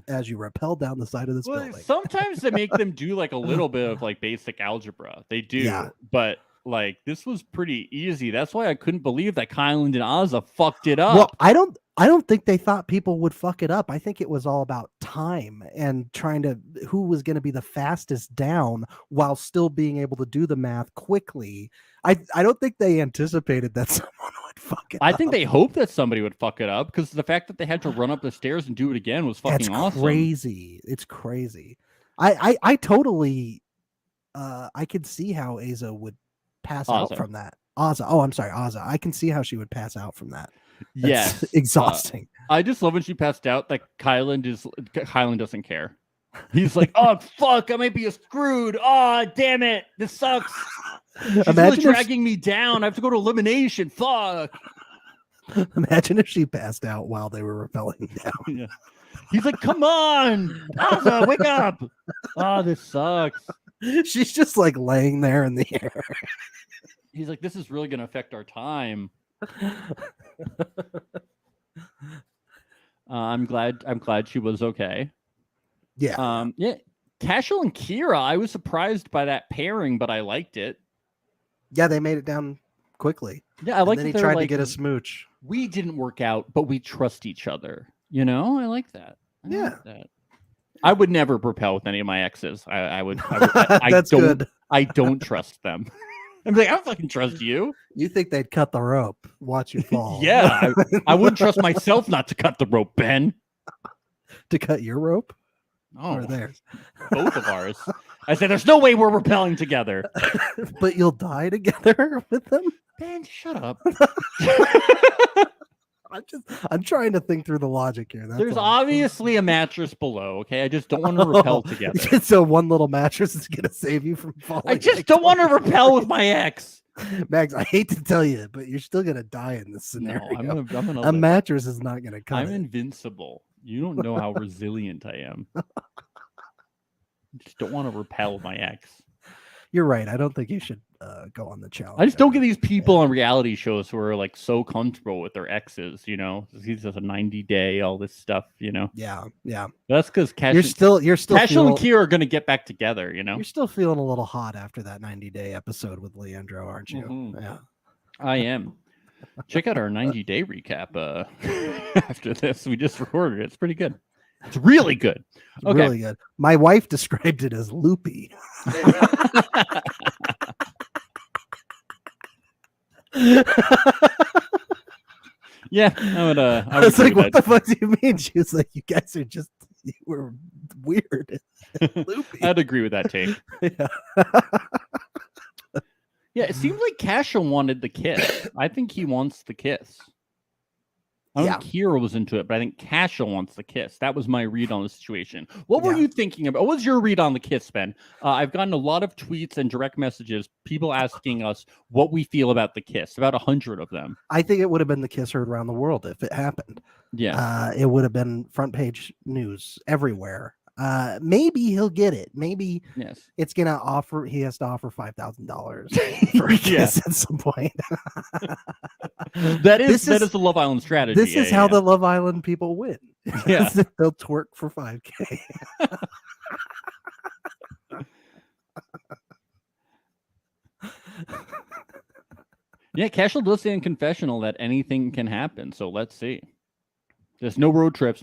as you rappel down the side of this Well, building. sometimes they make them do like a little bit of like basic algebra. They do, Yeah. but like this was pretty easy. That's why I couldn't believe that Kyland and Ozza fucked it up. Well, I don't think they thought people would fuck it up. I think it was all about time and trying to who was going to be the fastest down while still being able to do the math quickly. I don't think they anticipated that someone would fuck it up. I think they hoped that somebody would fuck it up because the fact that they had to run up the stairs and do it again was fucking That's awesome. crazy. It's crazy. I totally I could see how Aza would pass out Ozza. from that. Ozza. Oh, I'm sorry, Ozza. I can see how she would pass out from that. That's Yes, exhausting. I just love when she passed out that Kyland doesn't care. He's like, oh fuck, I might be screwed. Oh damn it, this sucks. She's really Imagine if, dragging me down. I have to go to elimination. Fuck. imagine if she passed out while they were rappelling down. Yeah. He's like, come on, Ozza, wake up. Oh, this sucks. She's just like laying there in the air. He's like, this is really gonna affect our time. I'm glad she was okay. Yeah. Yeah. Cashel and Keira, I was surprised by that pairing, but I liked it. Yeah, they made it down quickly. Yeah, I like And then that he they're tried to like, get a smooch. we didn't work out, but we trust each other. You know, I like that. I Yeah. like that. I would never propel with any of my exes. I would That's good. I don't trust them. I'm like, I don't fucking trust you. You think they'd cut the rope? Watch you fall. Yeah, I wouldn't trust myself not to cut the rope, Ben. To cut your rope Oh, or theirs? both of ours. I said, there's no way we're repelling together. But you'll die together with them. Ben, shut up. I'm trying to think through the logic here. That's There's all. obviously a mattress below. Okay, I just don't want to repel together. So one little mattress is gonna save you from falling. I just like don't want to 20. repel with my ex. Max, I hate to tell you, but you're still gonna die in this No, scenario. I'm gonna A live. mattress is not gonna cut I'm it. invincible. You don't know how resilient I am. Just don't want to repel my ex. You're right. I don't think you should go on the challenge. I just don't get these people on reality shows who are like so comfortable with their exes. You know, he's just a 90-day, all this stuff. You know, Yeah, yeah. that's because You're still Cashel and feeling, Keira are gonna get back together. You know, you're still feeling a little hot after that 90-day episode with Leandro, aren't you? Mhm. Yeah. I am. Check out our 90-day recap after this. We just recorded it. It's pretty good. It's really good. It's Okay. really good. My wife described it as loopy. Yeah, I would. I was like, "What the fuck do you mean?" She was like, "You guys are just you were weird, loopy." I'd agree with that take. Yeah. Yeah, it seems like Cashel wanted the kiss. I think he wants the kiss. I don't think Keira was into it, but I think Cashel wants the kiss. That was my read on the situation. What were Yeah. you thinking about? What was your read on the kiss, Ben? I've gotten a lot of tweets and direct messages, people asking us what we feel about the kiss, about 100 of them. I think it would have been the kiss heard around the world if it happened. Yeah. It would have been front page news everywhere. Maybe he'll get it. Maybe Yes. it's gonna offer. He has to offer $5,000 for a Yeah. kiss at some point. That This is is- the Love Island strategy. This is how the Love Island people win. Yeah. They'll twerk for $5K. Yeah, Cashel does say in confessional that anything can happen. So let's see. There's no road trips,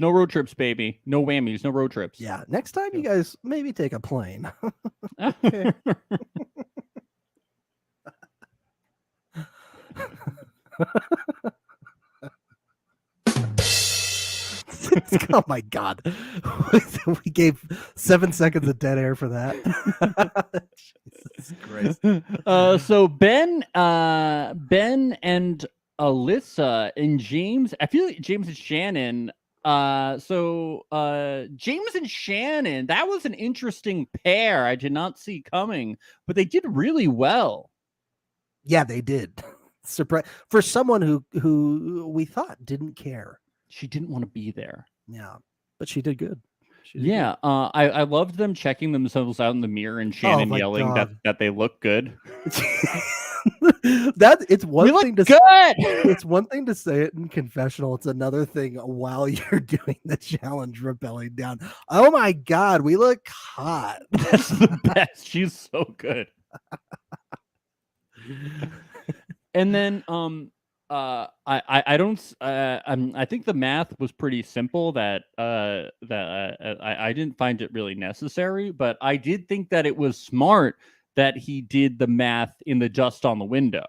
baby. No whammies, no road trips. Yeah. Next time, you guys maybe take a plane. Oh my god. We gave 7 seconds of dead air for that. Jesus Christ. So Ben and Alyssa and James, I feel like James and Shannon James and Shannon, that was an interesting pair. I did not see coming, but they did really well. Yeah, they did. Surprise for someone who we thought didn't care. She didn't want to be there. Yeah, but she did good. She did Yeah, I loved them checking themselves out in the mirror and Shannon my yelling God. that they look good. That it's one We thing look to good. it's one thing to say it in confessional. It's another thing while you're doing the challenge, rappelling down. Oh my God, we look hot. That's the best. She's so good. And then I think the math was pretty simple that I didn't find it really necessary, but I did think that it was smart that he did the math in the dust on the window.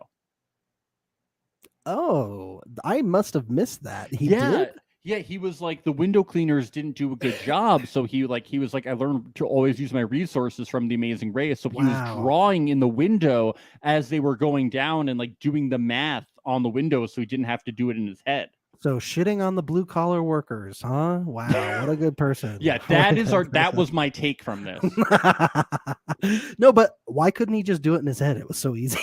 Oh, I must have missed that. He did. Yeah, he was like, the window cleaners didn't do a good job, so he was like, I learned to always use my resources from The Amazing Race. So he was Wow. drawing in the window as they were going down and like doing the math on the window, so he didn't have to do it in his head. So shitting on the blue collar workers, huh? Wow, what a good person. Yeah, that was my take from this. No, but why couldn't he just do it in his head? It was so easy.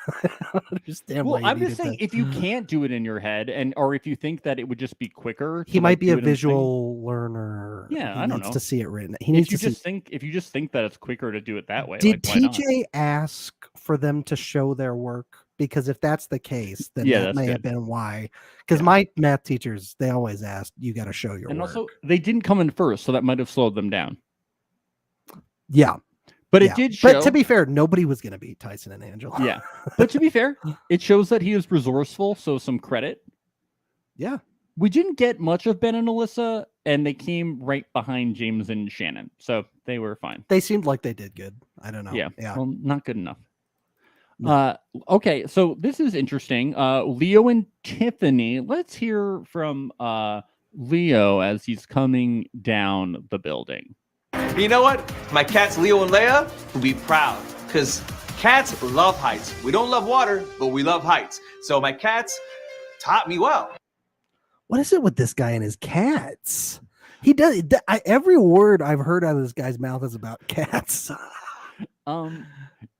I don't understand Well, why I'm just saying, if you can't do it in your head, or if you think that it would just be quicker, he to, might like, be do a it in the thing- visual learner. Yeah, He I don't needs know. to see it written. He needs to see. If you just think that it's quicker to do it that way, Did like, why not? TJ ask for them to show their work? Because if that's the case, then Yeah, that that's may have good. been why. Because my math teachers, they always asked, you got to show your And work. also, they didn't come in first, so that might have slowed them down. Yeah. But yeah. it did show. But to be fair, nobody was going to beat Tyson and Angel. Yeah. But to be fair, it shows that he is resourceful, so some credit. Yeah. We didn't get much of Ben and Alyssa, and they came right behind James and Shannon, so they were fine. They seemed like they did good. I don't know. Yeah. Yeah. Well, not good enough. No. Okay, so this is interesting. Leo and Tiffany. Let's hear from Leo as he's coming down the building. You know what? My cats Leo and Leia will be proud because cats love heights. We don't love water, but we love heights. So my cats taught me well. What is it with this guy and his cats? He does. Every word I've heard out of this guy's mouth is about cats.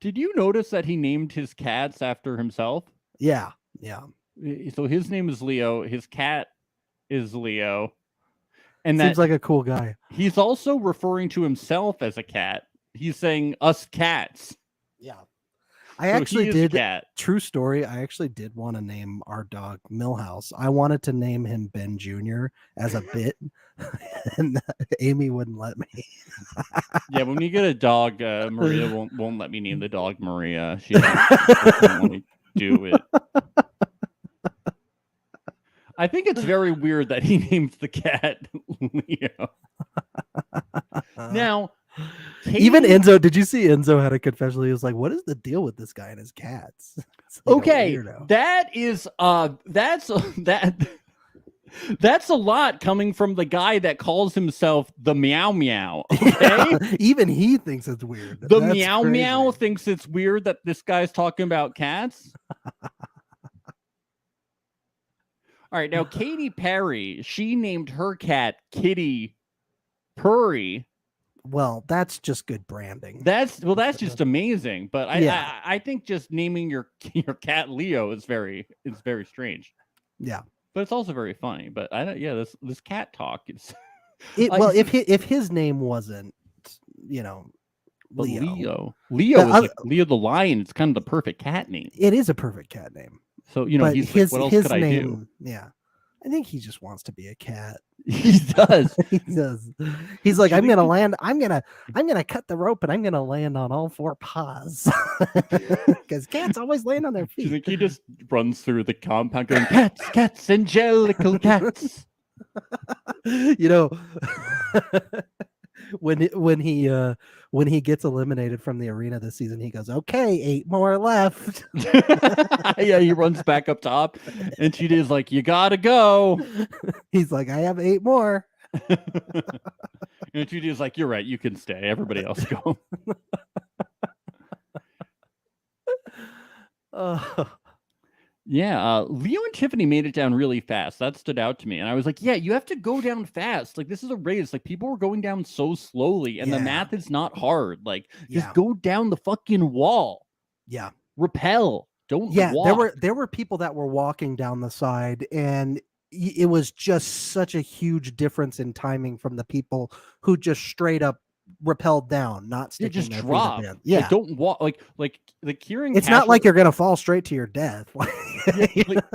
Did you notice that he named his cats after himself? Yeah. Yeah. So his name is Leo. His cat is Leo. And Seems that like a cool guy. he's also referring to himself as a cat. He's saying us cats. Yeah. I So actually he is a did. cat. True story. I actually did want to name our dog Millhouse. I wanted to name him Ben Jr. as a bit, and Amy wouldn't let me. Yeah, when we get a dog, Maria won't let me name the dog Maria. She doesn't want me to do it. I think it's very weird that he names the cat Leo. Now, Even Katie- Enzo, did you see Enzo had a confession? He was like, "What is the deal with this guy and his cats?" It's like a Okay, weirdo. that is that's a lot coming from the guy that calls himself the Meow Meow. Okay, Even he thinks it's weird. the That's Meow crazy. Meow thinks it's weird that this guy's talking about cats. All right, now Katy Perry, she named her cat Kitty Purry. Well, that's just good branding. That's just amazing. But Yeah. I think just naming your cat Leo is very strange. Yeah. But it's also very funny. But I don't. Yeah, this cat talk is. Well, if his name wasn't, But Leo, Leo is other- like Leo the lion. It's kind of the perfect cat name. it is a perfect cat name. So But he's his like, what else his could I do? name, yeah. I think he just wants to be a cat. He does. He does. He's like, Do you I'm think gonna he- land. I'm gonna cut the rope and I'm gonna land on all four paws. Because cats always land on their Do you feet. think he just runs through the compound going, cats, angelical cats? When he gets eliminated from the arena this season, he goes, "Okay, 8 more left." Yeah, he runs back up top, and Cheetah's like, "You gotta go." He's like, "I have 8 more." And Cheetah's like, "You're right. You can stay. Everybody else go." Oh, Yeah, Leo and Tiffany made it down really fast. That stood out to me. And I was like, yeah, you have to go down fast. Like, this is a race. Like, people were going down so slowly, and the Yeah. math is not hard. Like, just Yeah. go down the fucking wall. Yeah. Repel. Don't Yeah, walk. there were people that were walking down the side, and it was just such a huge difference in timing from the people who just straight up rappelled down, not Yeah, sticking just their feet drop. up in. Like, Yeah, don't walk. Like Kieran. it's not like you're gonna fall straight to your death. like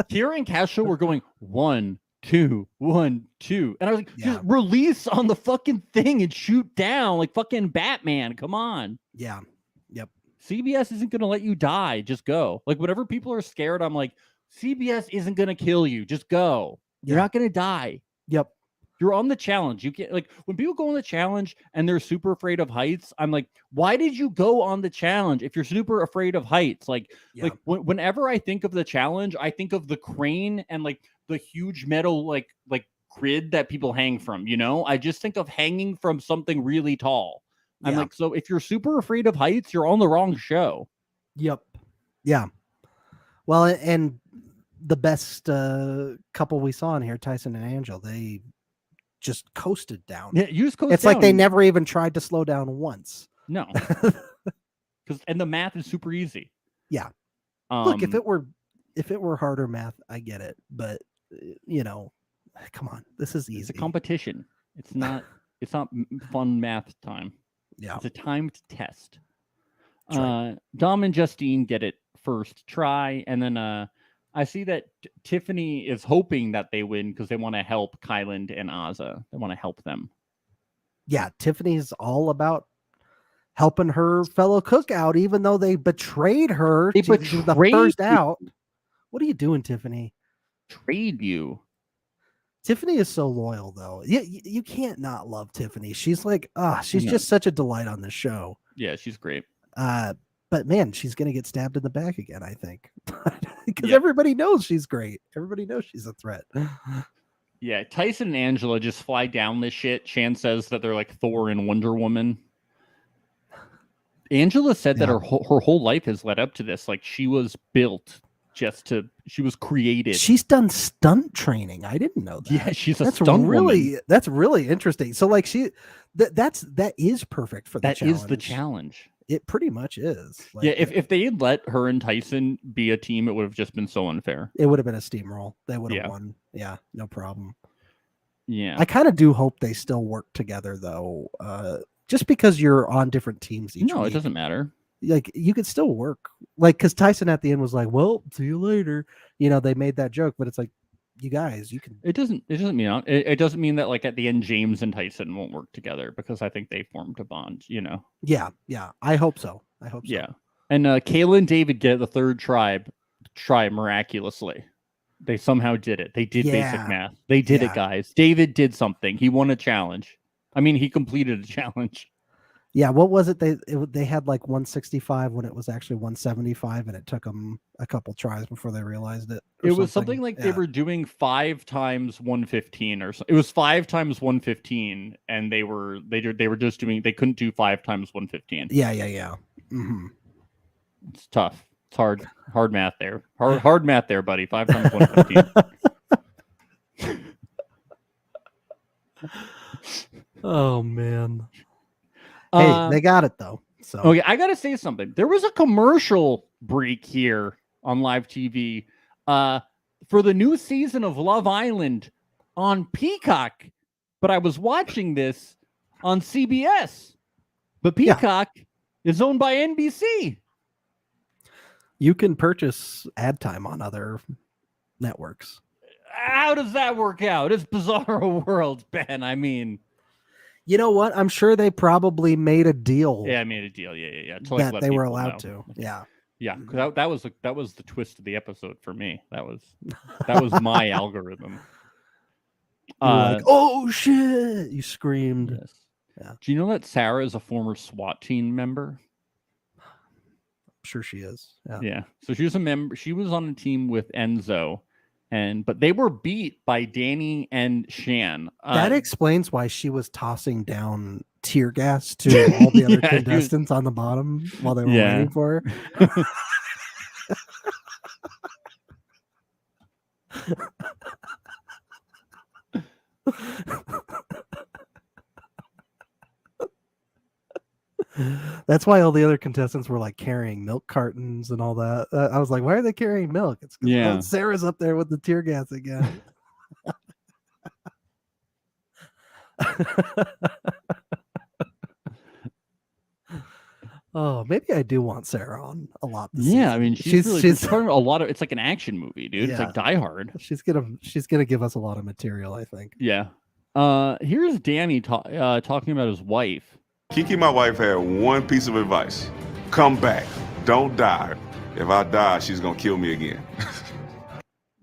Keira and Cashel were going 1, 2, 1, 2, and I was like, Yeah. just release on the fucking thing and shoot down like fucking Batman. Come on. Yeah. Yep. CBS isn't gonna let you die. Just go. Like, whenever people are scared, I'm like, CBS isn't gonna kill you. Just go. You're Yeah. not gonna die. Yep. You're on the challenge. You can't, like, when people go on the challenge and they're super afraid of heights, I'm like, why did you go on the challenge if you're super afraid of heights? Like, Yeah. like whenever I think of the challenge, I think of the crane and like the huge metal like grid that people hang from, you know? I just think of hanging from something really tall. I'm Yeah. like, so if you're super afraid of heights, you're on the wrong show. Yep. Yeah. Well, and the best couple we saw in here, Tyson and Angel, they just coasted down. Yeah, you just coast It's like they down. never even tried to slow down once. No. And the math is super easy. Yeah. Look, if Um, it were harder math, I get it, but you know, come on, this is it's a easy. competition. It's not fun math time. Yeah. It's a timed test. That's right. Dom and Justine get it first try, and then I see that Tiffany is hoping that they win because they want to help Kyland and Azza. They want to help them. Yeah, Tiffany's all about helping her fellow cook out, even though they betrayed her They to do the betrayed first you. out. What are you doing, Tiffany? Trade you. Tiffany is so loyal, though. You can't not love Tiffany. She's like, she's know. just such a delight on this show. Yeah, she's great. But man, she's gonna get stabbed in the back again, I think, because Yeah. everybody knows she's great. Everybody knows she's a threat. Yeah, Tyson and Angela just fly down this shit. Shan says that they're like Thor and Wonder Woman. Angela said that Yeah. her whole life has led up to this. Like, she was built she was created. She's done stunt training. I didn't know that. Yeah, she's a that's stunt really woman. that's really interesting. So like that is perfect for the That challenge. is the challenge. It pretty much is. Like, Yeah, if they had let her and Tyson be a team, it would have just been so unfair. it would have been a steamroll. They would have Yeah. won. Yeah, no problem. Yeah. I kind of do hope they still work together though. Just because you're on different teams each No, it week. doesn't matter. Like you could still work. Like because Tyson at the end was like, "Well, see you later." You know, they made that joke, but it's like, you guys, you can. It doesn't mean it doesn't mean that like at the end James and Tyson won't work together, because I think they formed a bond, you know. Yeah, I hope so. I hope so. Yeah. And Kayla and David get the third try miraculously. They somehow did it. They did basic Yeah. math. They did Yeah. it, guys. David did something. He won a challenge. I mean, he completed a challenge. Yeah, what was it? They had like 165 when it was actually 175, and it took them a couple tries before they realized it. or It was something like they Yeah. were doing 5 times 115 or so. It was 5 times 115, and they were just doing. They couldn't do 5 times 115. Yeah. hmm It's tough. It's hard math there. Hard math there, buddy. 5 times 115. Oh man. Hey, they got it though. So Okay, I gotta say something. There was a commercial break here on live TV for the new season of Love Island on Peacock, but I was watching this on CBS. But Yeah. Peacock is owned by NBC. you can purchase ad time on other networks. How does that work out? It's bizarre world, Ben. I mean, You know what? I'm sure they probably made a deal yeah, I made a deal. Yeah. To, like, that let they were people allowed know. to. Yeah. Yeah, 'cause that was the twist of the episode for me. That was my algorithm. You were like, oh shit! You screamed. Yes. Yeah. Do you know that Sarah is a former SWAT team member? I'm sure she is. Yeah. Yeah. So she was a member. She was on a team with Enzo, but they were beat by Danny and Shan. That explains why she was tossing down tear gas to all the other Yeah, he was- contestants on the bottom while they were Yeah. waiting for her. That's why all the other contestants were like carrying milk cartons and all that. I was like, why are they carrying milk? It's 'cause, Yeah. Sarah's up there with the tear gas again. Oh, maybe I do want Sarah on a lot. This Yeah, I season. mean, she's part of a lot of. It's like an action movie, dude. It's like Die Hard. She's gonna give us a lot of material, I think. Yeah. Here's Danny talking about his wife. Kiki, my wife, had one piece of advice: come back, don't die. If I die, she's gonna kill me again.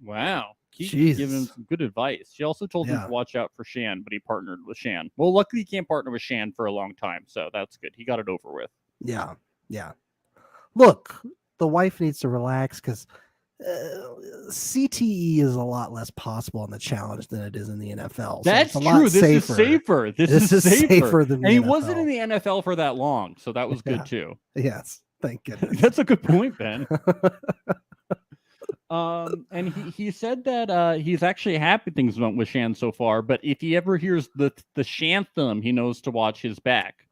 Wow. Keep Jesus. giving him some good advice. She also told him Yeah. to watch out for Shan, but he partnered with Shan. Well, luckily he can't partner with Shan for a long time, so that's good. He got it over with. Yeah. Look, the wife needs to relax because CTE is a lot less possible in the challenge than it is in the NFL. So That's it's a lot true. This is safer. safer. This is safer than the And he NFL. wasn't in the NFL for that long, so that was good Yeah. too. Yes, thank goodness. That's a good point, Ben. And he said that he's actually happy things went with Shan so far, but if he ever hears the Shantham, he knows to watch his back.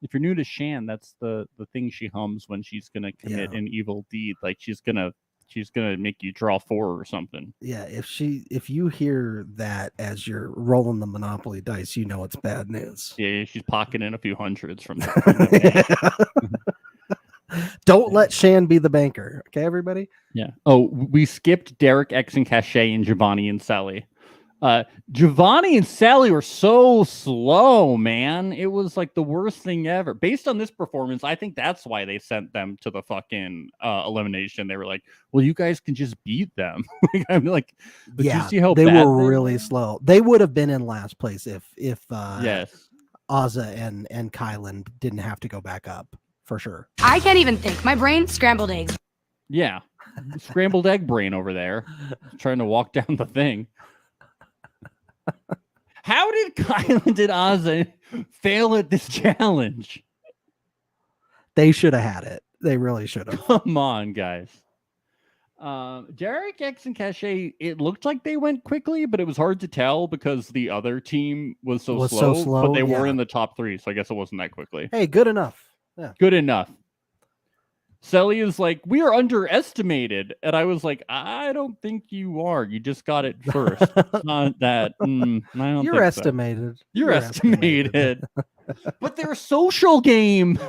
If you're new to Shan, that's the thing she hums when she's gonna commit an evil deed. Like she's gonna make you draw 4 or something. Yeah, if you hear that as you're rolling the Monopoly dice, you know it's bad news. Yeah, she's pocketing a few hundreds from Don't let Shan be the banker, okay, everybody? Yeah. Oh, we skipped Derek, X, and Cachet, and Giovanni and Sally. Giovanni and Sally were so slow, man. It was like the worst thing ever. Based on this performance, I think that's why they sent them to the fucking elimination. They were like, "Well, you guys can just beat them." I'm like, "Did you see how they bad were really slow. They would have been in last place if yes, Ozza and Kylan didn't have to go back up for sure. I can't even think. My brain scrambled eggs. yeah, scrambled egg brain over there, trying to walk down the thing." How did Kylan and Ozza fail at this challenge? They should have had it. They really should have. Come on, guys. Derek, X, and Cachet, it looked like they went quickly, but it was hard to tell because the other team was so slow. But they were in the top 3, so I guess it wasn't that quickly. Hey, good enough. Yeah. Good enough. Selly is like, we are underestimated. And I was like, I don't think you are. You just got it first. It's not that. I don't You're think estimated. So. You're estimated. But their social game.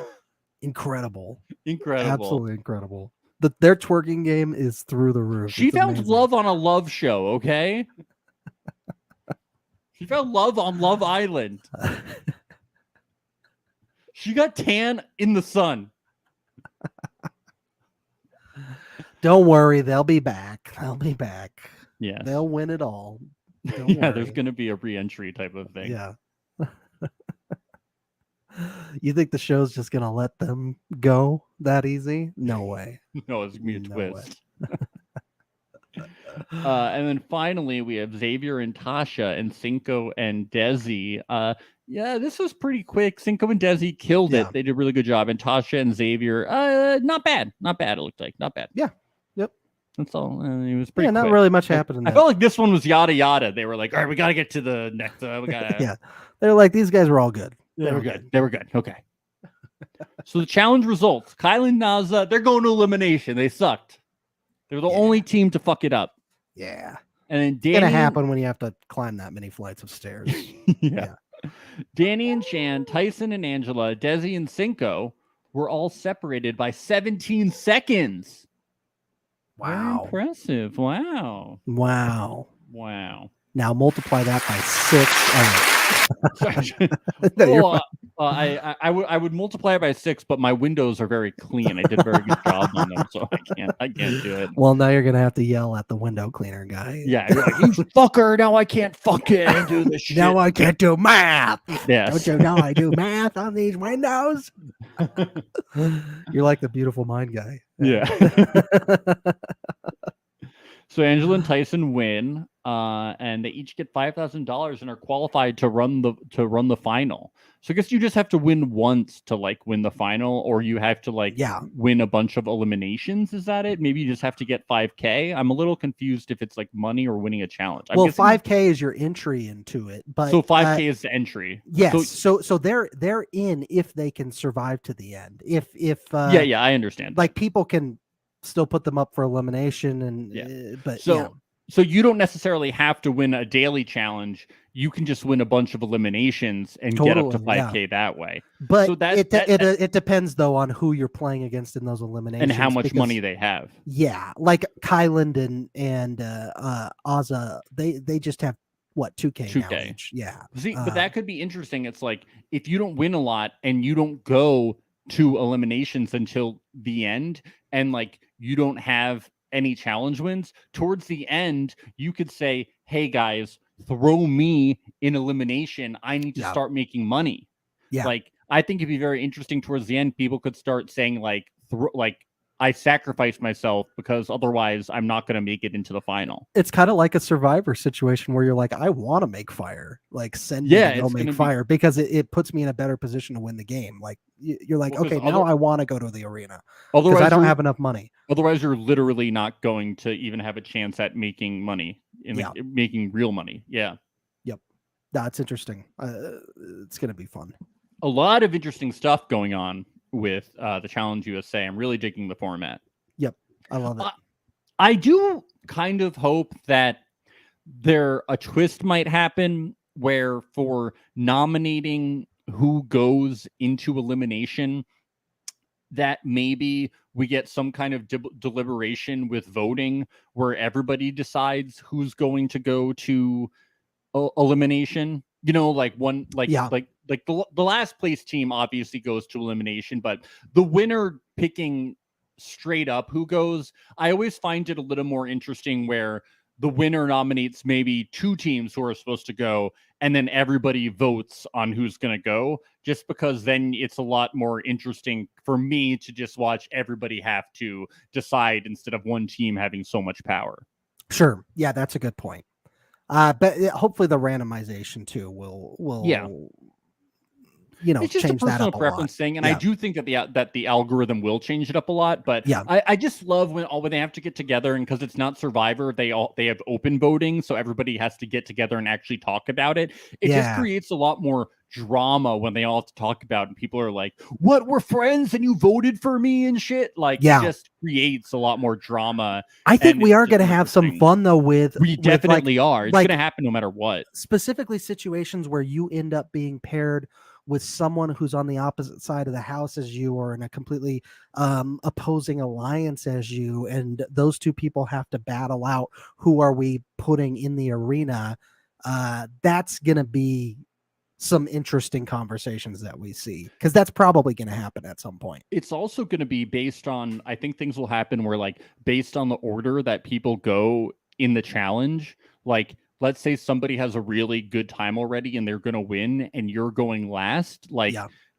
Incredible. Incredible. Absolutely incredible. Their twerking game is through the roof. She It's found amazing. love on a love show, okay? She found love on Love Island. She got tan in the sun. Don't worry, they'll be back. They'll be back. Yeah. They'll win it all. Don't Yeah, worry. there's going to be a re-entry type of thing. Yeah. You think the show's just gonna let them go that easy? No way. No, it's going to be a No twist. And then finally, we have Xavier and Tasha and Cinco and Desi. Yeah, this was pretty quick. Cinco and Desi killed it. They did a really good job. And Tasha and Xavier, not bad. Not bad, it looked like. Not bad. Yeah. Yep. That's all. It was pretty not quick. really much happened in I that. felt like this one was yada yada. They were like, all right, we got to get to the next. We gotta... Yeah. They're like, these guys were all good. They were good. They were good. Okay. So the challenge results: Kylan, Naza, they're going to elimination. They sucked. They're the only team to fuck it up. Yeah. And then It's Danny, gonna happen when you have to climb that many flights of stairs. yeah. Danny and Shan, Tyson and Angela, Desi and Cinco were all separated by 17 seconds. Wow. Very impressive. Wow. Wow. Wow. Now multiply that by 6. No, you're Well, I would multiply it by 6, but my windows are very clean. I did a very good job on them, so I can't do it. Well, now you're gonna have to yell at the window cleaner guy. Yeah, you're like, you fucker! Now I can't fucking do this shit. Now I can't do math. Yes. Don't you know I do math on these windows? You're like the beautiful mind guy. Yeah. So Angela and Tyson win. and they each get $5,000 and are qualified to run the final. So I guess you just have to win once to like win the final, or you have to like win a bunch of eliminations. Is that it? Maybe you just have to get 5K. I'm a little confused if it's like money or winning a challenge. Well, 5K is your entry into it, but so 5K is the entry. Yes. So they're in if they can survive to the end. If yeah, I understand. Like people can still put them up for elimination, and but So you don't necessarily have to win a daily challenge. You can just win a bunch of eliminations and get up to 5K that way. But so it depends though on who you're playing against in those eliminations and how much money they have. Yeah, like Kyland and Azza, they just have what 2K now each. Yeah. See, but that could be interesting. It's like if you don't win a lot and you don't go to eliminations until the end, and like you don't have any challenge wins towards the end, you could say, hey guys, throw me in elimination. I need to start making money. Yeah. Like, I think it'd be very interesting towards the end. People could start saying like, I sacrificed myself because otherwise I'm not going to make it into the final. It's kind of like a Survivor situation where you're like, I want to make fire, like send me to go make fire because it puts me in a better position to win the game. Like you're like, okay, now I want to go to the arena because I don't have enough money. Otherwise you're literally not going to even have a chance at making money making real money. Yeah. Yep. That's interesting. It's going to be fun. A lot of interesting stuff going on with the Challenge USA. I'm really digging the format. Yep, I love it. I do kind of hope that a twist might happen where for nominating who goes into elimination, that maybe we get some kind of deliberation with voting where everybody decides who's going to go to elimination. You know, like one, like the last place team obviously goes to elimination, but the winner picking straight up who goes, I always find it a little more interesting where the winner nominates maybe two teams who are supposed to go, and then everybody votes on who's going to go, just because then it's a lot more interesting for me to just watch everybody have to decide instead of one team having so much power. Sure. Yeah, that's a good point. But hopefully the randomization too will it's just change a personal that up preference thing, and I do think that the algorithm will change it up a lot. But I just love when they have to get together, and because it's not Survivor, they have open voting, so everybody has to get together and actually talk about it. It just creates a lot more drama when they all have to talk about it, and people are like, "What? We're friends, and you voted for me and shit." Like, it just creates a lot more drama. I think we are going to have some fun though. We definitely are. It's going to happen no matter what. Specifically, situations where you end up being paired with someone who's on the opposite side of the house as you, or in a completely opposing alliance as you, and those two people have to battle out who are we putting in the arena. That's going to be some interesting conversations that we see, because that's probably going to happen at some point. It's also going to be based on, I think things will happen where, like, based on the order that people go in the challenge, like, let's say somebody has a really good time already and they're going to win and you're going last, like,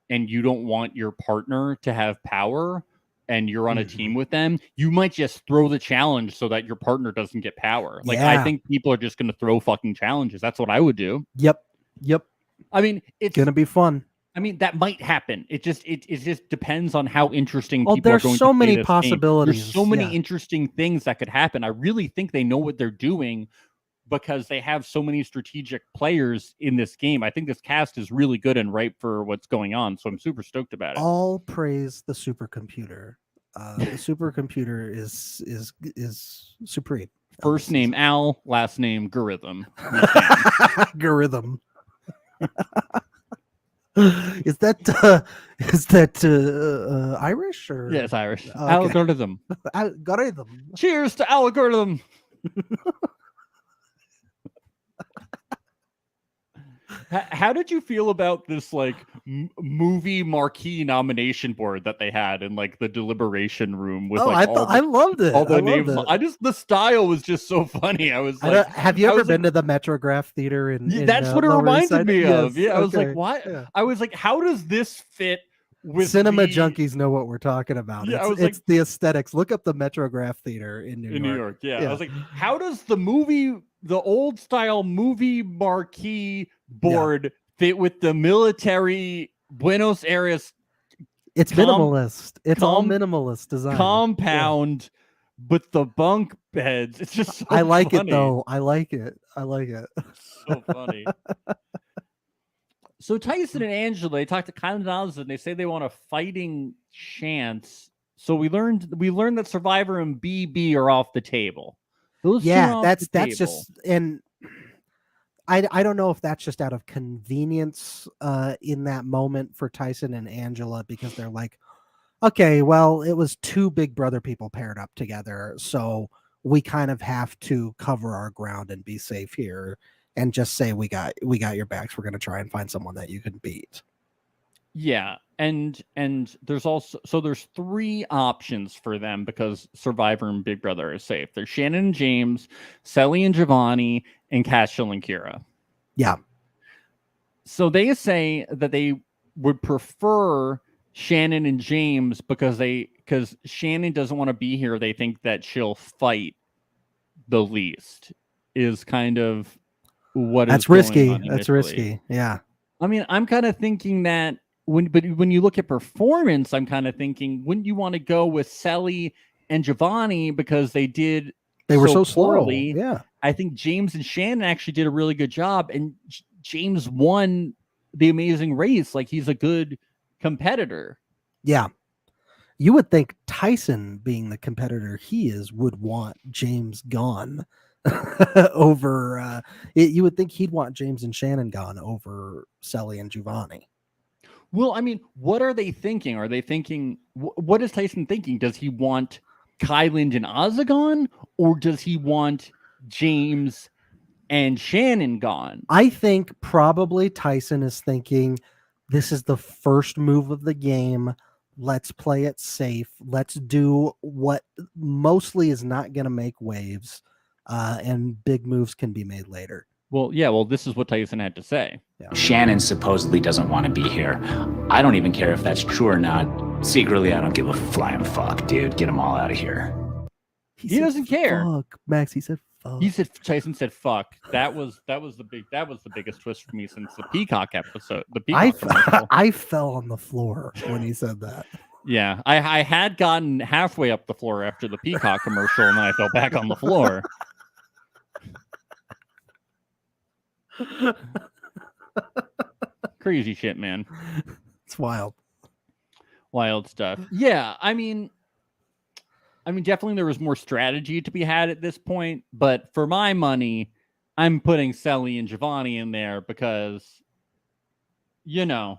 and you don't want your partner to have power and you're on a team with them, you might just throw the challenge so that your partner doesn't get power. Like, I think people are just going to throw fucking challenges. That's what I would do. Yep. I mean, it's going to be fun. I mean, that might happen. It just depends on how interesting people are there's going so to play many this possibilities. Game. There's so many interesting things that could happen. I really think they know what they're doing because they have so many strategic players in this game. I think this cast is really good and ripe for what's going on. So I'm super stoked about it. All praise the supercomputer. The supercomputer is supreme. First name Al, last name Gurithm. Gurithm. Is that Irish or? Yeah, it's Irish. Okay. Algorithm. Algorithm. Cheers to algorithm. How did you feel about this, like, movie marquee nomination board that they had in, like, the deliberation room with I loved it. All the names. The style was just so funny. I was like, have you ever been to the Metrograph Theater in that's what it Lower East reminded Side? me of. Yes. Yeah, I was like, Okay. what? Yeah. I was like, how does this fit Cinema the, junkies know what we're talking about. Yeah, I was It's like- the aesthetics. Look up the Metrograph Theater in New York. Yeah. I was like, how does the old style movie marquee board fit with the military Buenos Aires It's minimalist. It's all com- minimalist design. compound with the bunk beds? It's just so I like funny. it though. I like it. I like it. So funny. So Tyson and Angela, they talked to Kyle and Oz, and they say they want a fighting chance. So we learned that Survivor and BB are off the table. Those two are Yeah, off that's the table. just, and I don't know if that's just out of convenience in that moment for Tyson and Angela, because they're like, okay, well, it was two Big Brother people paired up together, so we kind of have to cover our ground and be safe here and just say we got your backs. We're going to try and find someone that you can beat. Yeah, and there's there's three options for them because Survivor and Big Brother are safe. There's Shannon and James, Selly and Giovanni, and Cashel and Keira. Yeah. So they say that they would prefer Shannon and James because Shannon doesn't want to be here. They think that she'll fight the least. Is kind of what That's is going risky. on That's initially. risky. Yeah. I mean, I'm kind of thinking that when you look at performance, I'm kind of thinking, wouldn't you want to go with Selly and Giovanni because they were so poorly? slow. Yeah. I think James and Shannon actually did a really good job, and James won the Amazing Race. Like, he's a good competitor. Yeah. You would think Tyson, being the competitor he is, would want James gone over. You would think he'd want James and Shannon gone over Selly and Giovanni. Well, I mean, what are they thinking? Are they thinking, what is Tyson thinking? Does he want Kyland and Ozzy gone, or does he want James and Shannon gone? I think probably Tyson is thinking, this is the first move of the game. Let's play it safe. Let's do what mostly is not going to make waves, and big moves can be made later. Well, yeah, this is what Tyson had to say. Yeah. Shannon supposedly doesn't want to be here. I don't even care if that's true or not. Secretly, I don't give a flying fuck, dude. Get them all out of here. He doesn't care. Fuck, Max. He said fuck. Tyson said fuck. That was the biggest twist for me since the Peacock episode. The Peacock commercial. I fell on the floor when he said that. Yeah, I had gotten halfway up the floor after the Peacock commercial, and then I fell back on the floor. Crazy shit, man. It's wild stuff. Yeah, I mean definitely there was more strategy to be had at this point, but for my money, I'm putting Selly and Giovanni in there because yeah,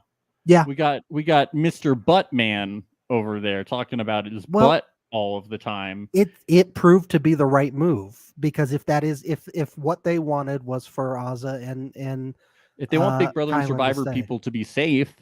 we got Mr. Buttman over there talking about his butt all of the time. It proved to be the right move, because if what they wanted was for Ozzy and if they want Big Brother and Kylan Survivor people to be safe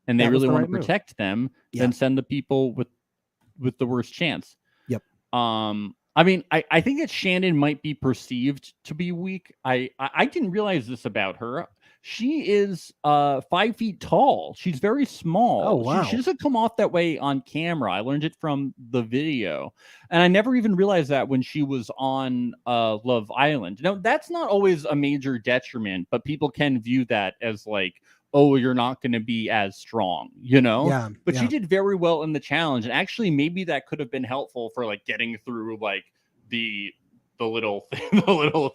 and they really want to protect them, then send the people with the worst chance. Yep. I mean, I think that Shannon might be perceived to be weak. I didn't realize this about her. She is 5 feet tall. She's very small. Oh, wow. She doesn't come off that way on camera. I learned it from the video. And I never even realized that when she was on Love Island. Now, that's not always a major detriment, but people can view that as like, oh, you're not going to be as strong, Yeah. But she did very well in the challenge. And actually, maybe that could have been helpful for like getting through like the little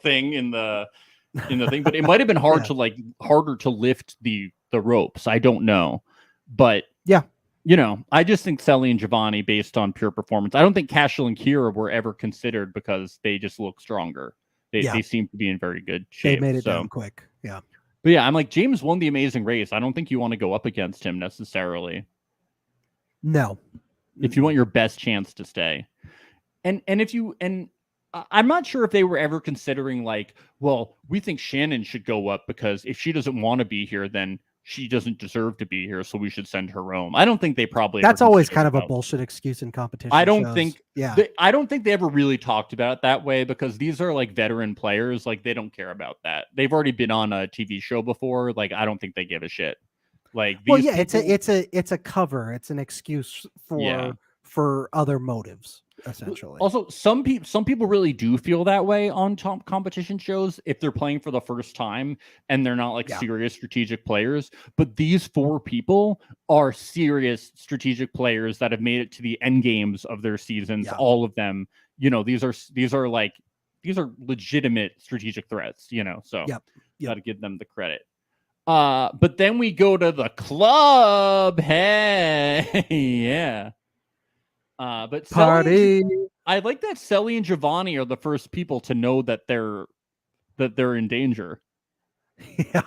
thing in the thing, but it might have been harder to lift the ropes. I don't know, but yeah, I just think Selly and Giovanni, based on pure performance, I don't think Cashel and Keira were ever considered because they just look stronger. They seem to be in very good shape. They made it down quick. Yeah, but yeah, I'm like, James won the Amazing Race. I don't think you want to go up against him necessarily. No, if you want your best chance to stay, and I'm not sure if they were ever considering like, well, we think Shannon should go up because if she doesn't want to be here, then she doesn't deserve to be here, so we should send her home. I don't think they probably. That's always kind of a bullshit excuse in competition. I don't shows. think. Yeah, I don't think they ever really talked about it that way because these are like veteran players. Like they don't care about that. They've already been on a TV show before. Like I don't think they give a shit. Like, Well, these yeah, people, it's a cover. It's an excuse for other motives, essentially. Also, some people really do feel that way on top competition shows if they're playing for the first time and they're not like serious strategic players. But these 4 people are serious strategic players that have made it to the end games of their seasons. All of them, you know, these are legitimate strategic threats, you know. So got to give them the credit. But then we go to the club. Hey, yeah. But Party. I like that Selly and Giovanni are the first people to know that they're in danger. Yeah.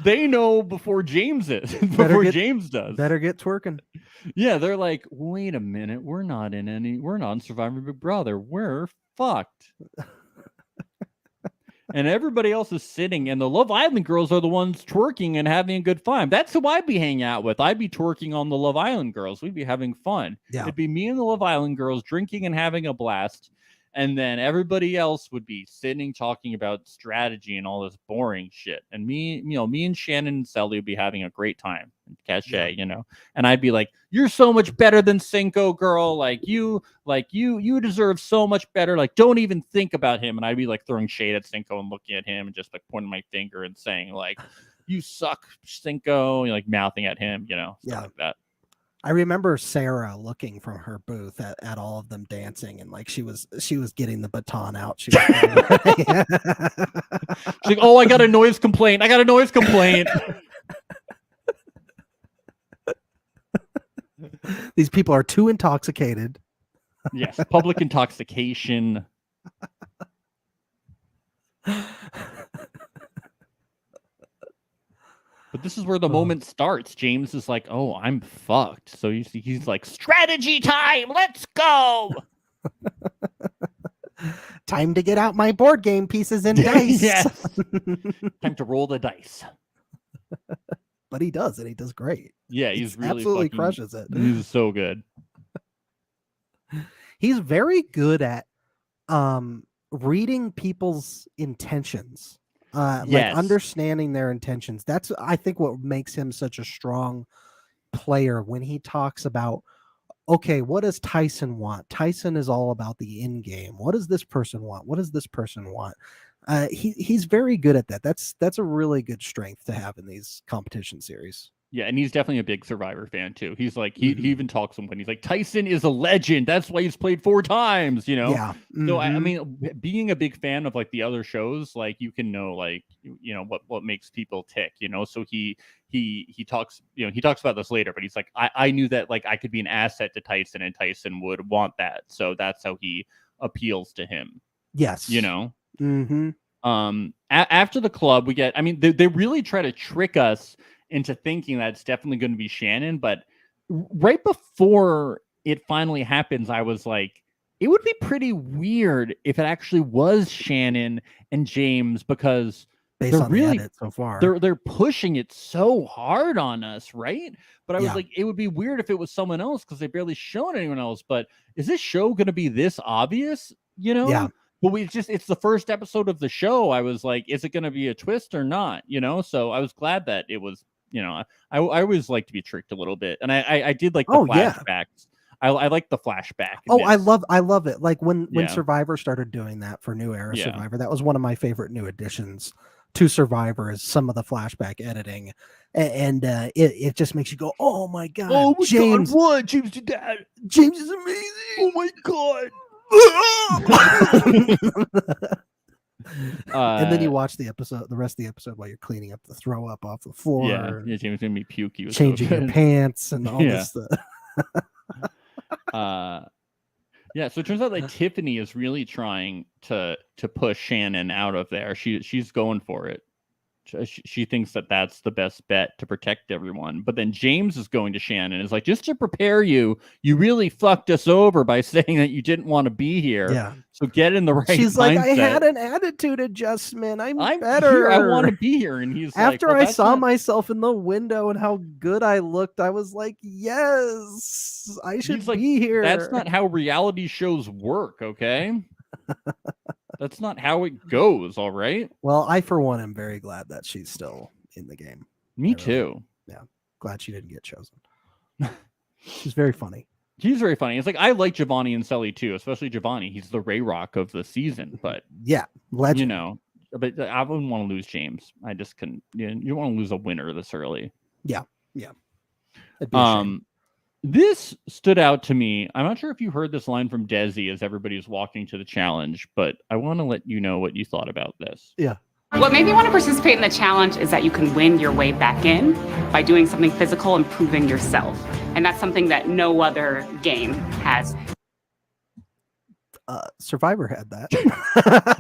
They know before James is. James does. Better get twerking. Yeah, they're like, wait a minute, we're not in Survivor Big Brother. We're fucked. And everybody else is sitting, and the Love Island girls are the ones twerking and having a good time. That's who I'd be hanging out with. I'd be twerking on the Love Island girls. We'd be having fun. Yeah. It'd be me and the Love Island girls drinking and having a blast. And then everybody else would be sitting talking about strategy and all this boring shit. And me and Shannon and Sally would be having a great time. Cachet, you know. And I'd be like, "You're so much better than Cinco, girl. You deserve so much better. Like, don't even think about him." And I'd be like throwing shade at Cinco and looking at him and just like pointing my finger and saying like, "You suck, Cinco," and like mouthing at him, you know, stuff like that. I remember Sarah looking from her booth at all of them dancing, and like she was getting the baton out. She was She's like, "Oh, I got a noise complaint. These people are too intoxicated. Yes, public intoxication. But this is where the moment starts. James is like, "Oh, I'm fucked." So he's like, "Strategy time. Let's go." Time to get out my board game pieces and dice. Yes. Time to roll the dice. But he does, and he does great. Yeah, he's really absolutely crushes it. He's so good. He's very good at reading people's intentions. Like understanding their intentions. That's, I think, what makes him such a strong player when he talks about, okay, what does Tyson want? Tyson is all about the end game. What does this person want? What does this person want? He's very good at that. That's a really good strength to have in these competition series. Yeah, and he's definitely a big Survivor fan too. He's like, he even talks to him when he's like, Tyson is a legend. That's why he's played 4 times, you know? Yeah. So I mean, being a big fan of like the other shows, like you can know, like, you know, what makes people tick, you know? So he talks, you know, he talks about this later, but he's like, I knew that like I could be an asset to Tyson and Tyson would want that. So that's how he appeals to him. Yes. You know? Mm-hmm. After the club, we get, I mean, they really try to trick us into thinking that it's definitely going to be Shannon, but right before it finally happens, I was like, it would be pretty weird if it actually was Shannon and James, because based they're on really the edit so far, they're pushing it so hard on us, right? But I was like, it would be weird if it was someone else because they barely shown anyone else. But is this show going to be this obvious? You know? Yeah. But it's the first episode of the show. I was like, is it going to be a twist or not? You know? So I was glad that it was, you know, I always like to be tricked a little bit. And I did like the flashbacks. I like the flashback. Oh, I love it. Like when Survivor started doing that for New Era Survivor, that was one of my favorite new additions to Survivor, is some of the flashback editing. And it just makes you go, oh my God. Oh my James, God, what? James did that. James is amazing. Oh my God. And then you watch the rest of the episode while you're cleaning up the throw up off the floor. Yeah, James gonna be pukey. Changing your pants and all this stuff. Yeah, so it turns out that Tiffany is really trying to push Shannon out of there. She's going for it. She thinks that that's the best bet to protect everyone. But then James is going to Shannon and is like, just to prepare you, you really fucked us over by saying that you didn't want to be here. Yeah. So get in the right She's mindset. like, I had an attitude adjustment. I'm better. Here. I want to be here. And he's after like, well, I saw myself in the window and how good I looked, I was like, yes, I should be here. That's not how reality shows work, okay? That's not how it goes, all right? Well, I, for one, am very glad that she's still in the game. Me too. Yeah, glad she didn't get chosen. She's very funny. He's very funny. It's like I like Giovanni and Sully too, especially Giovanni. He's the Ray Rock of the season, but yeah, legend. You know, but I wouldn't want to lose James. I just couldn't. You don't want to lose a winner this early. Yeah. It'd be a shame. This stood out to me. I'm not sure if you heard this line from Desi as everybody's walking to the challenge, but I want to let you know what you thought about this. Yeah. What made me want to participate in the challenge is that you can win your way back in by doing something physical and proving yourself. And that's something that no other game has. Survivor had that.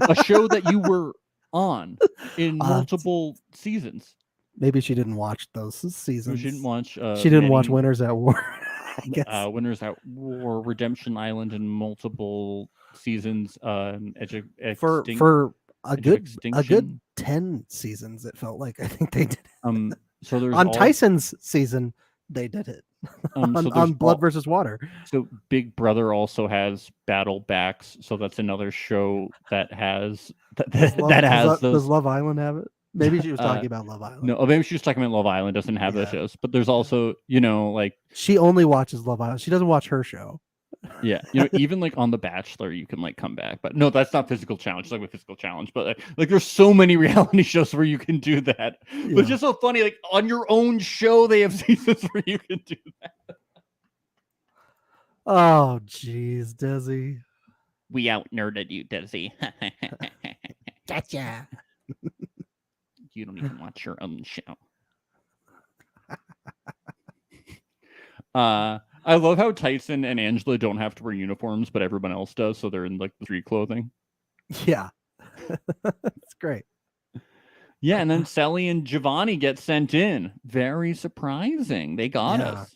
A show that you were on in multiple seasons. Maybe she didn't watch those seasons. She didn't watch. She didn't watch Winners at War. I guess. Winners at War, Redemption Island, in multiple seasons. For a good 10 seasons, it felt like. I think they did. So there's on Tyson's season, they did it on Blood versus Water. So Big Brother also has Battle Backs. So that's another show that has Does Love Island have it? Maybe she was talking about Love Island. No, maybe she was talking about Love Island. Doesn't have those shows, but there's also, you know, like she only watches Love Island. She doesn't watch her show. Yeah, you know, even like on The Bachelor, you can like come back. But no, that's not Physical Challenge. It's like with Physical Challenge, but like there's so many reality shows where you can do that. Yeah. But it's just so funny. Like on your own show, they have seasons where you can do that. Oh, jeez, Desi. We out nerded you, Desi. Gotcha. You don't even watch your own show. I love how Tyson and Angela don't have to wear uniforms, but everyone else does, so they're in like the street clothing. Yeah. It's great. Yeah, and then Sally and Giovanni get sent in. Very surprising. They got us.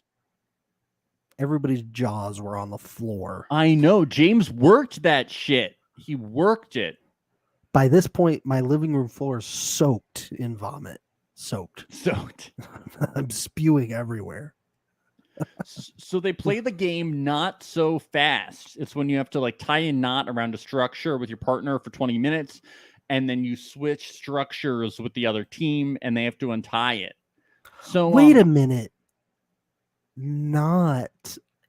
Everybody's jaws were on the floor. I know. James worked that shit. He worked it. By this point, my living room floor is soaked in vomit. Soaked. I'm spewing everywhere. So they play the game not so fast. It's when you have to like tie a knot around a structure with your partner for 20 minutes, and then you switch structures with the other team, and they have to untie it. So wait a minute. Knot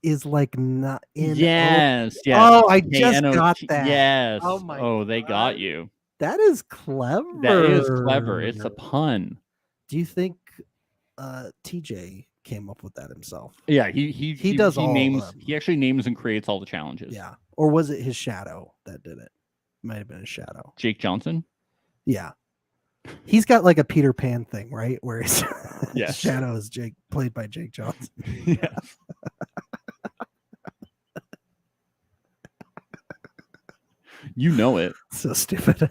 is like not in. Yes. Oh, I just got that. Yes. Oh my. Oh, they got you. That is clever. That is clever. It's a pun. Do you think TJ came up with that himself? Yeah, he does. He actually names and creates all the challenges. Yeah, or was it his shadow that did it? Might have been his shadow. Jake Johnson. Yeah, he's got like a Peter Pan thing, right? Where his yes. shadow is played by Jake Johnson. Yes. You know it. So stupid.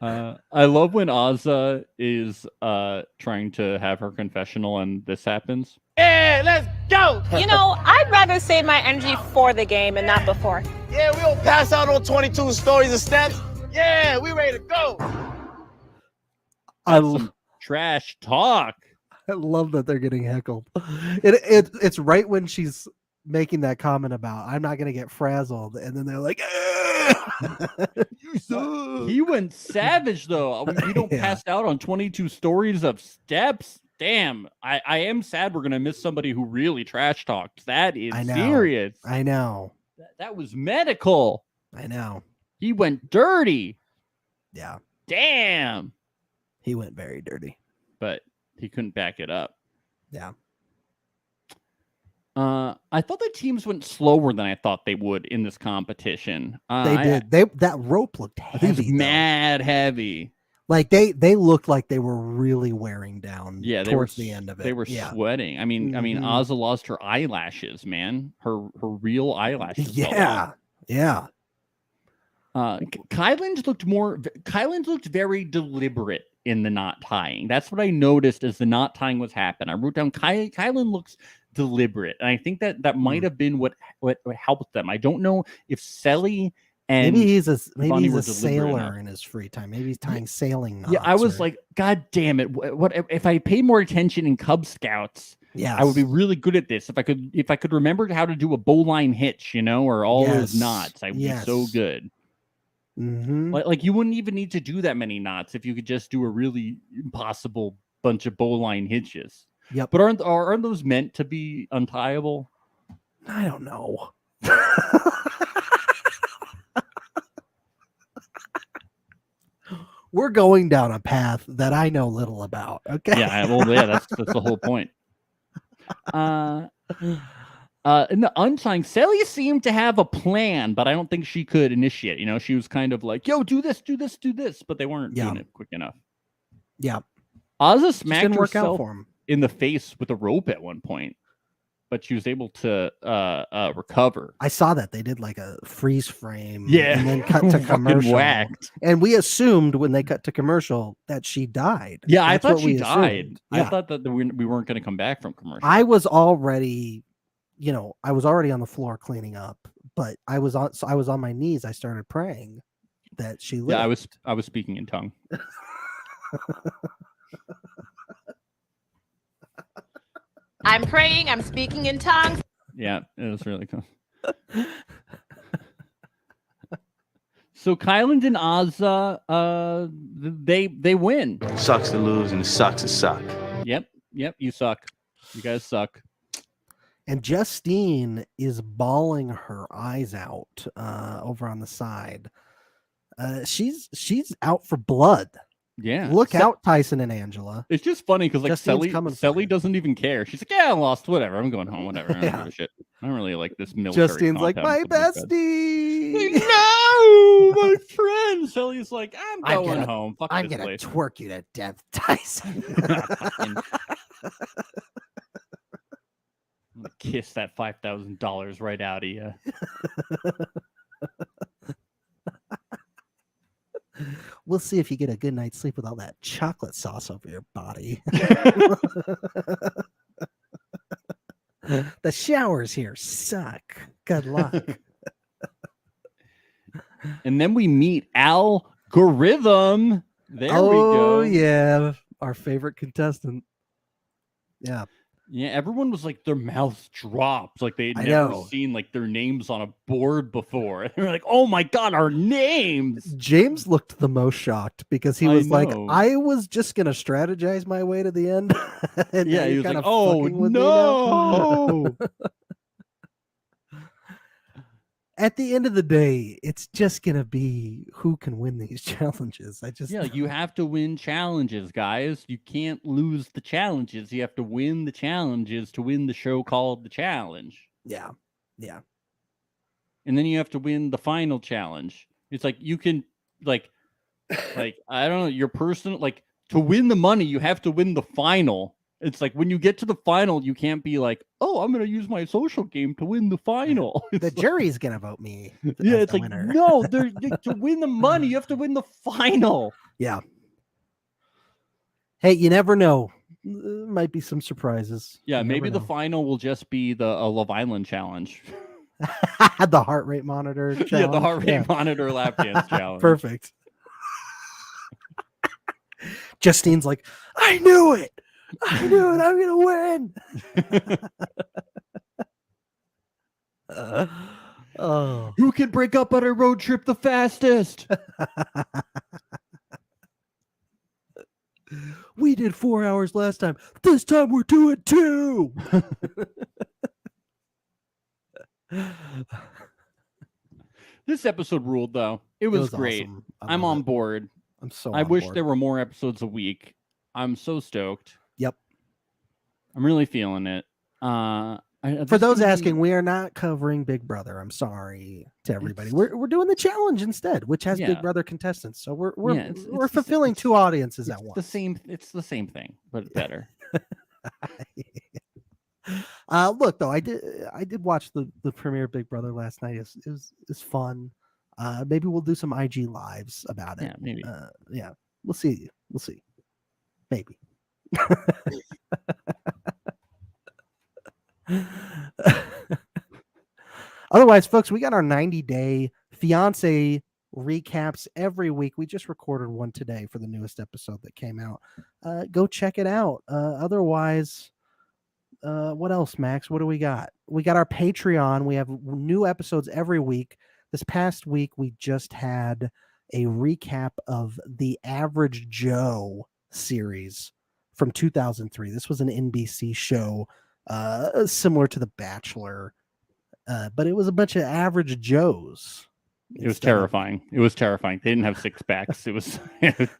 I love when Azza is trying to have her confessional and this happens. Yeah, let's go! You know, I'd rather save my energy for the game and not before. Yeah, we don't pass out on 22 stories of steps. Yeah, we ready to go. Trash talk. I love that they're getting heckled. It's right when she's making that comment about I'm not gonna get frazzled, and then they're like, you suck. He went savage though. We don't pass out on 22 stories of steps. Damn, I am sad we're gonna miss somebody who really trash talked. That is serious. I know. That was medical. I know. He went dirty. Yeah. Damn. He went very dirty. But he couldn't back it up. Yeah. I thought the teams went slower than I thought they would in this competition. They did. That rope looked heavy. It was mad heavy. Like they looked like they were really wearing down. Yeah, towards the end of it. They were sweating. I mean, Azza lost her eyelashes, man. Her real eyelashes. Yeah, yeah. Kylan looked very deliberate in the knot tying. That's what I noticed as the knot tying was happening. I wrote down Kylan looks deliberate, and I think that might have been what helped them. I don't know if Selly and maybe he's a sailor in his free time. Maybe he's tying sailing knots. Yeah, I was like, God damn it! What if I pay more attention in Cub Scouts? Yeah, I would be really good at this. If I could remember how to do a bowline hitch, or all those knots, I would be so good. Mm-hmm. Like you wouldn't even need to do that many knots if you could just do a really impossible bunch of bowline hitches. Yep. But aren't those meant to be untieable? I don't know. We're going down a path that I know little about. Okay. Yeah, well, yeah, that's the whole point. In the untying, Sally seemed to have a plan, but I don't think she could initiate. You know, she was kind of like, "Yo, do this, do this, do this," but they weren't doing it quick enough. Yeah. Ozza smacked didn't work out herself for him. in the face with a rope at one point, but she was able to recover. I saw that they did like a freeze frame, Yeah, and then cut to fucking commercial. whacked. And we assumed when they cut to commercial that she died. Yeah, I That's thought what she we died. assumed. I Yeah. thought that we weren't going to come back from commercial. I was already, I was already on the floor cleaning up, but I was on my knees. I started praying that she lived. Yeah, I was speaking in tongue. I'm praying, I'm speaking in tongues. Yeah, it was really cool. So Kyland and Ozza, they win. Sucks to lose and it sucks to suck. Yep, you suck. You guys suck. And Justine is bawling her eyes out over on the side. She's out for blood. Yeah. Look out, Tyson and Angela. It's just funny because like Justine's Sally doesn't even care. She's like, "Yeah, I lost. Whatever. I'm going home. Whatever. I don't give a shit. I don't really like this military." Justine's like, my content." bestie. No, my friend. Sally's like, I'm going gonna- home. Fuck I'm this gonna place. twerk you to death, Tyson. I'm gonna kiss that $5,000 right out of you. We'll see if you get a good night's sleep with all that chocolate sauce over your body. The showers here suck. Good luck. And then we meet Algorithm. There we go. Oh, yeah. Our favorite contestant. Yeah. Yeah, everyone was like, their mouths dropped. Like they'd I never know. seen like their names on a board before. They were like, oh my God, our names. James looked the most shocked because he I was like, know. I was just going to strategize my way to the end. And Yeah, now he you're was like, kinda oh fucking with me now." no. At the end of the day, it's just going to be who can win these challenges. Yeah, you have to win challenges, guys. You can't lose the challenges. You have to win the challenges to win the show called The Challenge. Yeah. Yeah. And then you have to win the final challenge. It's like you can like I don't know, your person like to win the money, you have to win the final. It's like when you get to the final, you can't be like, "Oh, I'm going to use my social game to win the final." The jury's going to vote me. Yeah, as it's the like winner. no, to win the money, you have to win the final. Yeah. Hey, you never know. Might be some surprises. Yeah, You maybe never the know. final will just be the Love Island challenge. The heart rate monitor. Yeah, the challenge. heart rate monitor lap dance challenge. Perfect. Justine's like, I knew it. I knew it. I'm gonna win. Oh, Who can break up on a road trip the fastest? we did 4 hours last time. This time we're doing 2. This episode ruled, though. It was great. awesome. I'm on board. I'm so. I on wish board. there were more episodes a week. I'm so stoked. Yep. I'm really feeling it. For those asking, we are not covering Big Brother. I'm sorry to everybody. We're doing the challenge instead, which has Yeah. Big Brother contestants. So we're Yeah, it's fulfilling two audiences at once. It's the same thing, but better. Look though, I did watch the premiere of Big Brother last night. It's fun. Maybe we'll do some IG lives about it. Yeah, maybe. Yeah, we'll see. Maybe. Otherwise, folks, we got our 90-day fiance recaps every week. We just recorded one today for the newest episode that came out. Go check it out. Otherwise, what else, Max? What do we got? We got our Patreon. We have new episodes every week. This past week, we just had a recap of the Average Joe series from 2003. This was an NBC show similar to The Bachelor, but it was a bunch of average Joes. It was terrifying. It was terrifying. They didn't have six packs. It was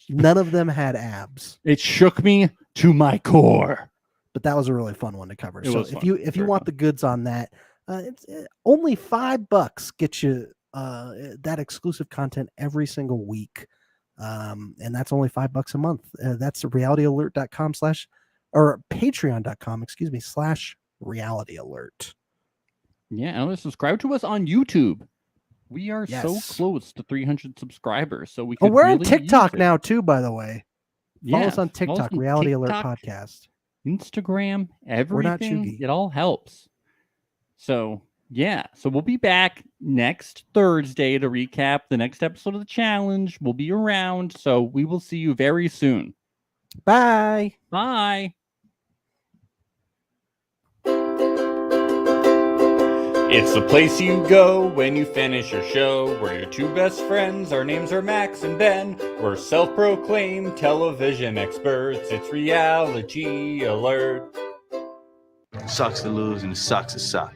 none of them had abs. It shook me to my core. But that was a really fun one to cover. It So was if you want the goods on that, it's only $5 gets you that exclusive content every single week. And that's only $5 a month. That's realityalert.com or patreon.com, /realityalert. Yeah, and subscribe to us on YouTube. We are so Yes. close to 300 subscribers, so we Oh, could we're really on TikTok use it. now too, by the way. Follow us on follow us TikTok, on Reality Alert TikTok, Podcast. Instagram, We're not everything. chuggy. It all helps. So yeah, so we'll be back next Thursday to recap the next episode of the challenge. We'll be around, so we will see you very soon. Bye. Bye. It's the place you go when you finish your show. We're your two best friends. Our names are Max and Ben. We're self-proclaimed television experts. It's Reality Alert. Sucks to lose and it sucks to suck.